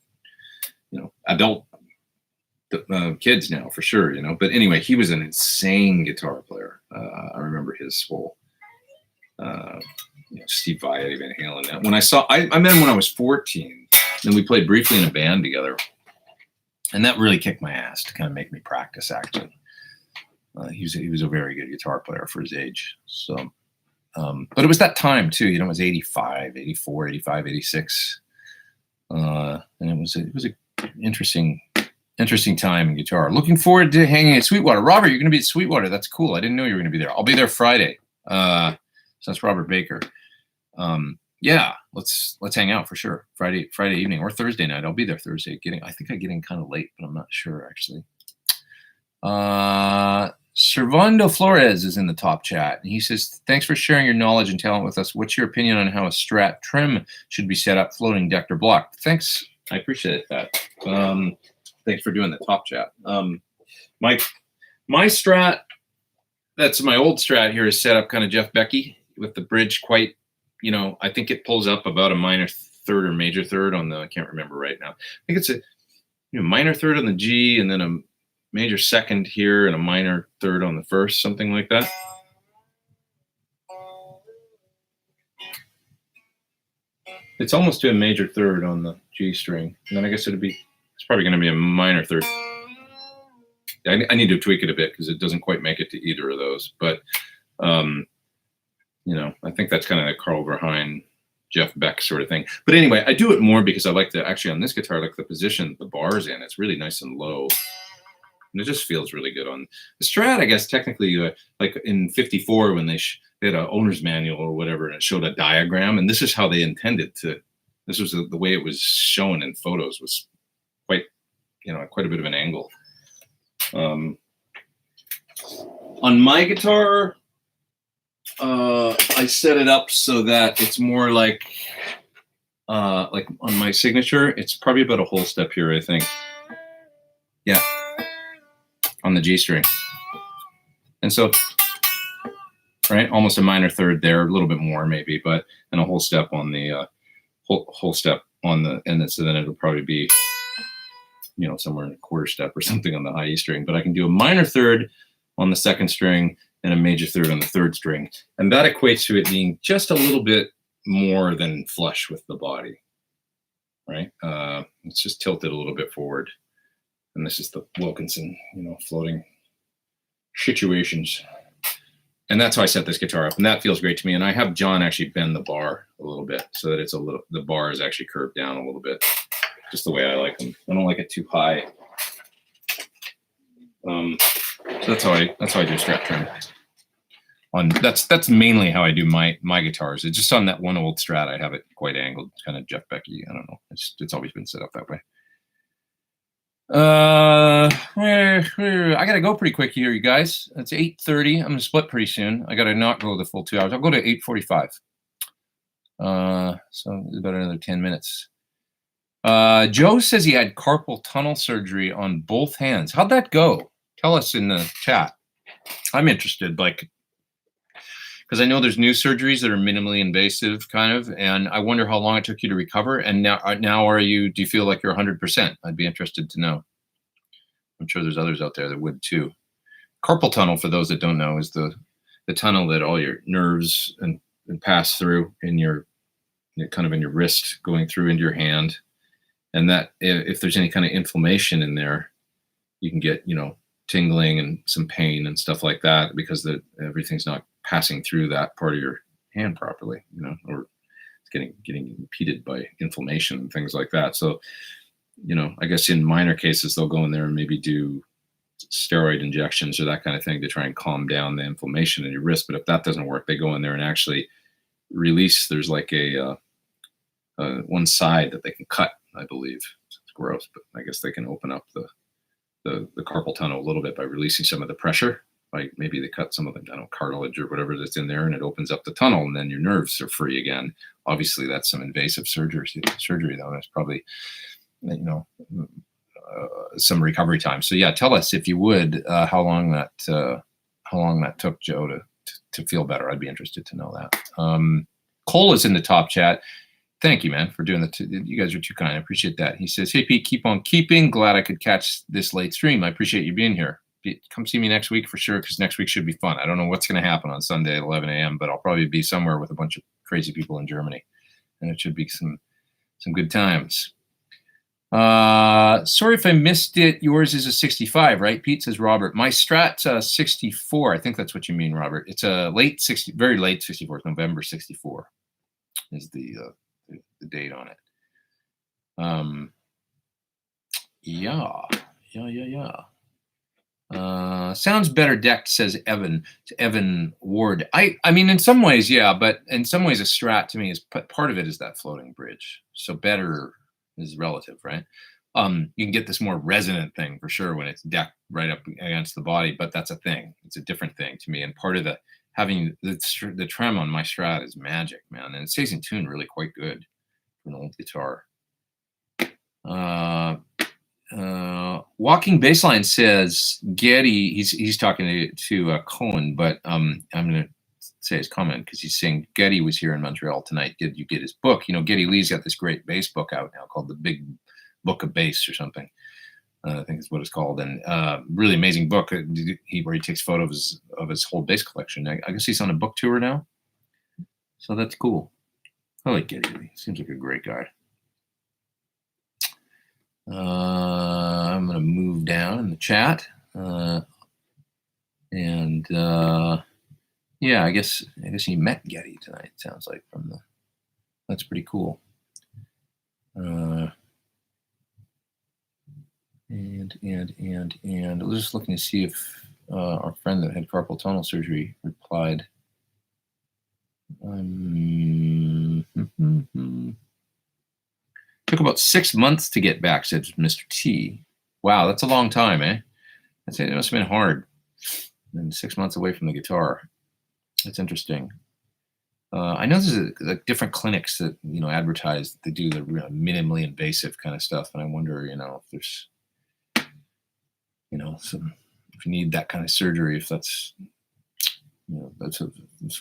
you know, adult kids now for sure, you know. But anyway, he was an insane guitar player. I remember his whole, you know, Steve Vai, Eddie Van Halen. When I met him when I was 14, and we played briefly in a band together, and that really kicked my ass to kind of make me practice acting. He was a very good guitar player for his age. So, but it was that time too, you know, it was 85, 84, 85, 86. And it was an interesting time in guitar. Looking forward to hanging at Sweetwater. Robert, you're going to be at Sweetwater. That's cool. I didn't know you were going to be there. I'll be there Friday. So that's Robert Baker. Yeah, let's hang out for sure. Friday evening or Thursday night. I'll be there Thursday. I think I get in kind of late, but I'm not sure actually. Servando Flores is in the top chat, and he says, thanks for sharing your knowledge and talent with us. What's your opinion on how a Strat trim should be set up, floating, decked, or blocked? Thanks. I appreciate that. Thanks for doing the top chat. My Strat, that's my old Strat here, is set up kind of Jeff Becky with the bridge quite, you know, I think it pulls up about a minor third or major third on the, I can't remember right now. I think it's a minor third on the G, and then a major second here and a minor third on the first, something like that. It's almost to a major third on the G string. And then I guess it's probably going to be a minor third. I need to tweak it a bit because it doesn't quite make it to either of those. But, you know, I think that's kind of a Carl Verheyen, Jeff Beck sort of thing. But anyway, I do it more because I like to, actually on this guitar, I like the position the bar's in. It's really nice and low. And it just feels really good on the Strat. I guess technically, like in '54 when they had an owner's manual or whatever, and it showed a diagram, and this is how they intended to. This was the way it was shown in photos was quite, you know, quite a bit of an angle. On my guitar, I set it up so that it's more like on my signature, it's probably about a whole step here, I think. Yeah. On the G string. And so, right, almost a minor third there, a little bit more maybe, but and a whole step on the whole step on the, and so then it'll probably be, you know, somewhere in a quarter step or something on the high E string. But I can do a minor third on the second string and a major third on the third string, and that equates to it being just a little bit more than flush with the body, right? It's just tilted a little bit forward. And this is the Wilkinson, you know, floating situations. And that's how I set this guitar up. And that feels great to me. And I have John actually bend the bar a little bit so that it's the bar is actually curved down a little bit, just the way I like them. I don't like it too high. So that's how I do Strat trim. That's mainly how I do my guitars. It's just on that one old Strat, I have it quite angled, kind of Jeff Becky. I don't know. It's always been set up that way. I gotta go pretty quick here, you guys. It's 8:30. I'm gonna split pretty soon. I gotta not go the full 2 hours. I'll go to 8:45. So about another 10 minutes. Joe says he had carpal tunnel surgery on both hands. How'd that go? Tell us in the chat. I'm interested, like, because I know there's new surgeries that are minimally invasive kind of, and I wonder how long it took you to recover. And now do you feel like you're 100%? I'd be interested to know. I'm sure there's others out there that would too. Carpal tunnel, for those that don't know, is the tunnel that all your nerves and pass through in your kind of in your wrist, going through into your hand. And that if there's any kind of inflammation in there, you can get, tingling and some pain and stuff like that, because everything's not passing through that part of your hand properly, or it's getting impeded by inflammation and things like that. So, I guess in minor cases, they'll go in there and maybe do steroid injections or that kind of thing to try and calm down the inflammation in your wrist. But if that doesn't work, they go in there and actually release. There's like a one side that they can cut, I believe. It's gross, but I guess they can open up the carpal tunnel a little bit by releasing some of the pressure. Like maybe they cut some of the cartilage or whatever that's in there, and it opens up the tunnel, and then your nerves are free again. Obviously, that's some invasive surgery though. That's probably some recovery time. So yeah, tell us if you would how long that took Joe to feel better. I'd be interested to know that. Cole is in the top chat. Thank you, man, for doing that. You guys are too kind. I appreciate that. He says, "Hey, Pete, keep on keeping. Glad I could catch this late stream. I appreciate you being here. Pete, come see me next week for sure, because next week should be fun. I don't know what's going to happen on Sunday at 11 a.m., but I'll probably be somewhere with a bunch of crazy people in Germany, and it should be some good times." Sorry if I missed it. Yours is a 65, right? Pete, says Robert. My Strat's a 64. I think that's what you mean, Robert. It's a very late 64. It's November 64 is the date on it. Yeah. Sounds better decked, says Evan Ward. I mean, in some ways, yeah, but in some ways, a Strat to me is part of it is that floating bridge. So better is relative, right? You can get this more resonant thing for sure when it's decked right up against the body, but that's a thing. It's a different thing to me. And part of having the trem on my Strat is magic, man, and it stays in tune really quite good for an old guitar. Walking Baseline says Getty. He's talking to Cohen, but I'm going to say his comment because he's saying Getty was here in Montreal tonight. Did you get his book? Getty Lee's got this great bass book out now called The Big Book of Bass or something. I think is what it's called, and really amazing book. Where he takes photos of his whole bass collection. I guess he's on a book tour now, so that's cool. I like Getty Lee. Seems like a great guy. I'm gonna move down in the chat, and yeah, I guess you met Getty tonight. Sounds like that's pretty cool. And I was just looking to see if our friend that had carpal tunnel surgery replied. Took about 6 months to get back, said Mr. T. Wow, that's a long time, eh? I'd say it must have been hard. And 6 months away from the guitar. That's interesting. I know there's different clinics that advertise they do the minimally invasive kind of stuff, and I wonder, if there's if you need that kind of surgery, if that's that's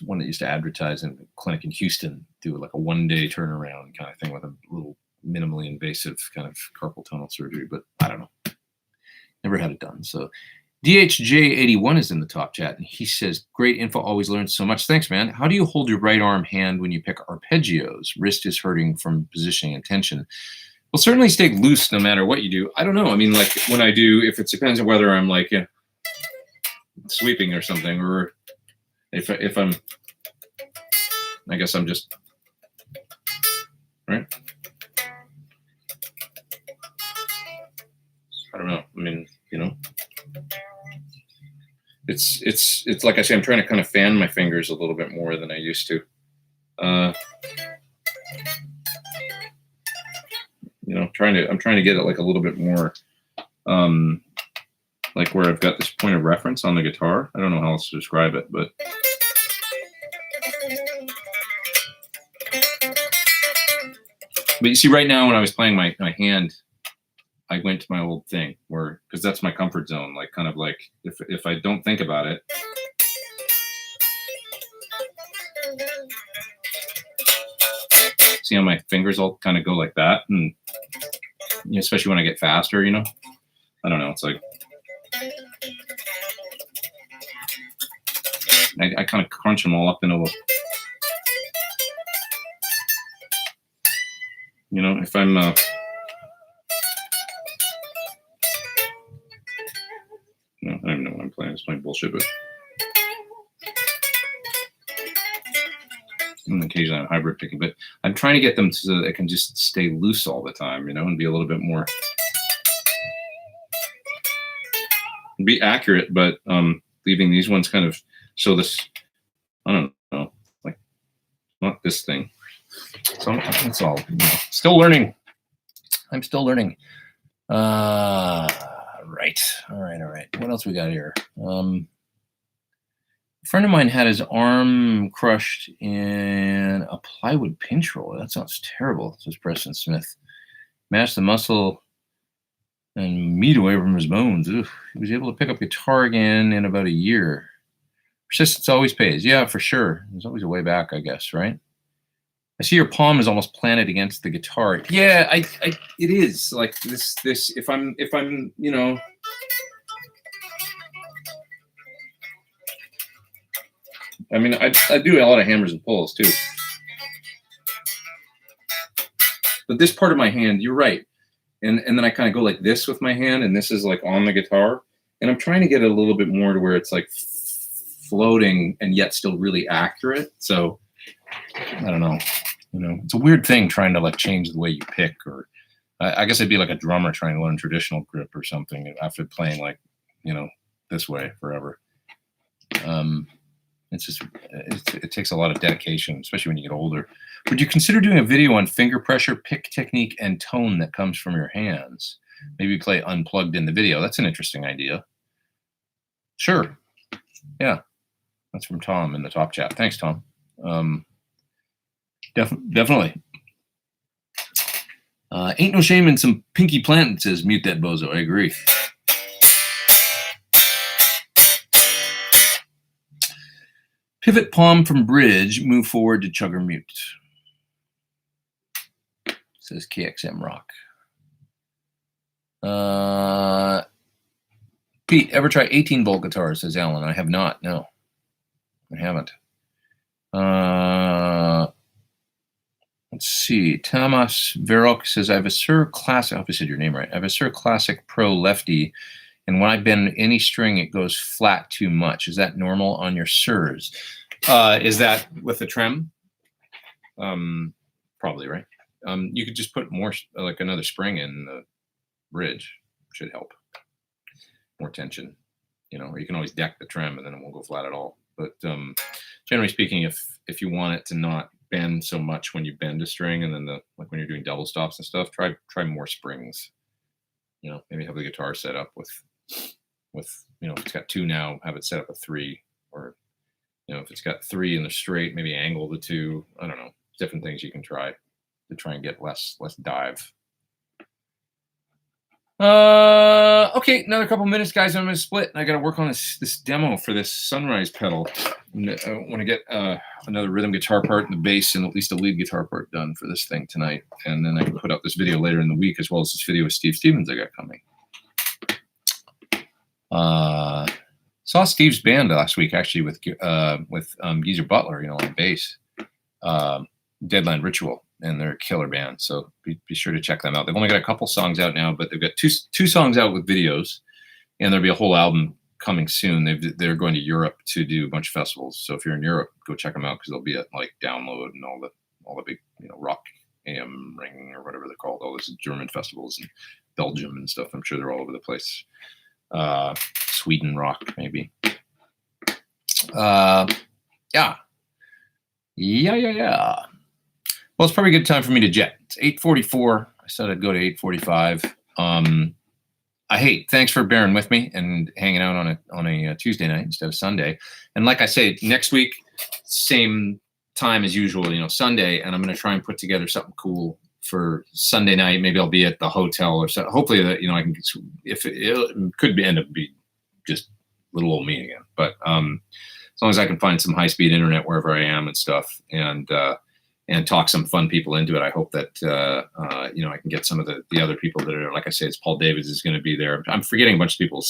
one that used to advertise in a clinic in Houston, do like a 1-day turnaround kind of thing with a little minimally invasive kind of carpal tunnel surgery, but I don't know. Never had it done. So DHJ81 is in the top chat, and he says, great info, always learn so much. Thanks, man. How do you hold your right arm hand when you pick arpeggios? Wrist is hurting from positioning and tension. Well, certainly stay loose no matter what you do. I don't know. I mean, like when I do, if it depends on whether I'm like sweeping or something, or if I'm, I guess I'm just, right? I don't know. I mean, it's like I say, I'm trying to kind of fan my fingers a little bit more than I used to. I'm trying to get it like a little bit more, like where I've got this point of reference on the guitar. I don't know how else to describe it, but you see right now when I was playing my hand, I went to my old thing because that's my comfort zone. Like kind of like if I don't think about it, See how my fingers all kind of go like that, and especially when I get faster, I don't know. It's like I kind of crunch them all up into a, if I'm I don't even know what I'm playing. It's playing bullshit, but and occasionally I'm hybrid picking, but I'm trying to get them so that they can just stay loose all the time, and be a little bit more, be accurate, but leaving these ones kind of, so this, I don't know, like not this thing. So that's all. Still learning. I'm still learning. Right. All right. What else we got here? A friend of mine had his arm crushed in a plywood pinch roller. That sounds terrible, says Preston Smith. Mashed the muscle and meat away from his bones. Ugh. He was able to pick up guitar again in about a year. Persistence always pays. Yeah, for sure. There's always a way back, I guess, right? I see your palm is almost planted against the guitar. Yeah, it is like this. If I'm, I mean, I do a lot of hammers and pulls too. But this part of my hand, you're right. And then I kind of go like this with my hand, and this is like on the guitar. And I'm trying to get it a little bit more to where it's like floating and yet still really accurate. So I don't know. It's a weird thing trying to like change the way you pick, or I guess I'd be like a drummer trying to learn traditional grip or something after playing like, this way forever. It's just, it takes a lot of dedication, especially when you get older. Would you consider doing a video on finger pressure, pick technique, and tone that comes from your hands? Maybe play unplugged in the video. That's an interesting idea. Sure. Yeah. That's from Tom in the top chat. Thanks, Tom. Definitely. Ain't no shame in some pinky planting, says Mute That Bozo. I agree. Pivot palm from bridge, move forward to chugger mute, says KXM Rock. Pete, ever try 18-volt guitars, says Alan. I have not, no. I haven't. Let's see. Tamas Verok says, I have a Sur Classic, I hope I said your name right. I have a Sur Classic Pro Lefty, and when I bend any string, it goes flat too much. Is that normal on your Surs? Is that with the trem? Probably, right? You could just put more, like another spring in the bridge. Should help. More tension, or you can always deck the trem and then it won't go flat at all. But generally speaking, if you want it to not bend so much when you bend a string, and then like when you're doing double stops and stuff, try more springs. Maybe have the guitar set up with if it's got 2 now, have it set up a 3, or if it's got 3 in the straight, maybe angle the 2. I don't know, different things you can try to try and get less dive. Okay, another couple minutes, guys. I'm gonna split. I got to work on this demo for this Sunrise pedal. I want to get another rhythm guitar part and the bass and at least a lead guitar part done for this thing tonight, and then I can put out this video later in the week, as well as this video with Steve Stevens I got coming. Saw Steve's band last week actually with Geezer Butler, on bass, Deadline Ritual. And they're a killer band, so be sure to check them out. They've only got a couple songs out now, but they've got two songs out with videos, and there'll be a whole album coming soon. They're going to Europe to do a bunch of festivals. So if you're in Europe, go check them out, because they'll be at like Download and all the big Rock AM Ring or whatever they're called, all those German festivals and Belgium and stuff. I'm sure they're all over the place. Sweden Rock maybe. Yeah. Well, it's probably a good time for me to jet. It's 8:44. I said I'd go to 8:45. Thanks for bearing with me and hanging out on a Tuesday night instead of Sunday. And like I say, next week, same time as usual, Sunday, and I'm going to try and put together something cool for Sunday night. Maybe I'll be at the hotel or so. Hopefully that, I can, if it could end up be just little old me again. But as long as I can find some high-speed internet wherever I am and stuff, and talk some fun people into it. I hope that you know, I can get some of the other people that are, like I say, it's Paul Davids is going to be there. I'm forgetting a bunch of people.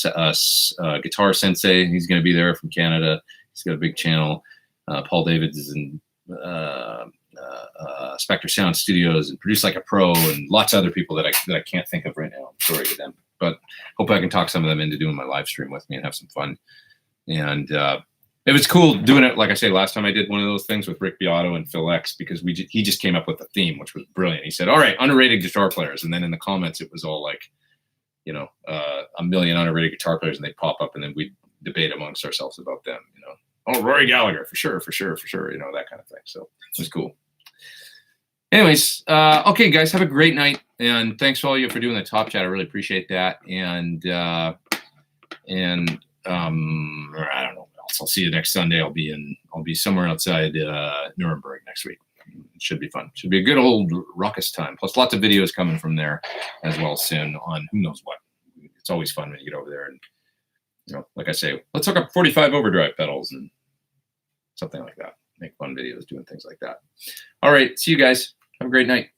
Guitar Sensei, he's going to be there from Canada. He's got a big channel. Paul Davids is in Spectre Sound Studios and Produce Like a Pro, and lots of other people that I can't think of right now. I'm sorry to them, but hope I can talk some of them into doing my live stream with me and have some fun. And it was cool doing it, like I say, last time I did one of those things with Rick Beato and Phil X, because he just came up with a theme, which was brilliant. He said, all right, underrated guitar players. And then in the comments, it was all like, you know, a million underrated guitar players, and they'd pop up, and then we'd debate amongst ourselves about them, you know. Oh, Rory Gallagher, for sure, you know, that kind of thing. So it was cool. Anyways, okay, guys, have a great night. And thanks to all of you for doing the top chat. I really appreciate that. And I don't know. I'll see you next Sunday. I'll be somewhere outside Nuremberg next week. It should be fun. Should be a good old ruckus time. Plus lots of videos coming from there as well soon on who knows what. It's always fun when you get over there, and you know, like I say, let's hook up 45 overdrive pedals and something like that. Make fun videos doing things like that. All right, see you guys. Have a great night.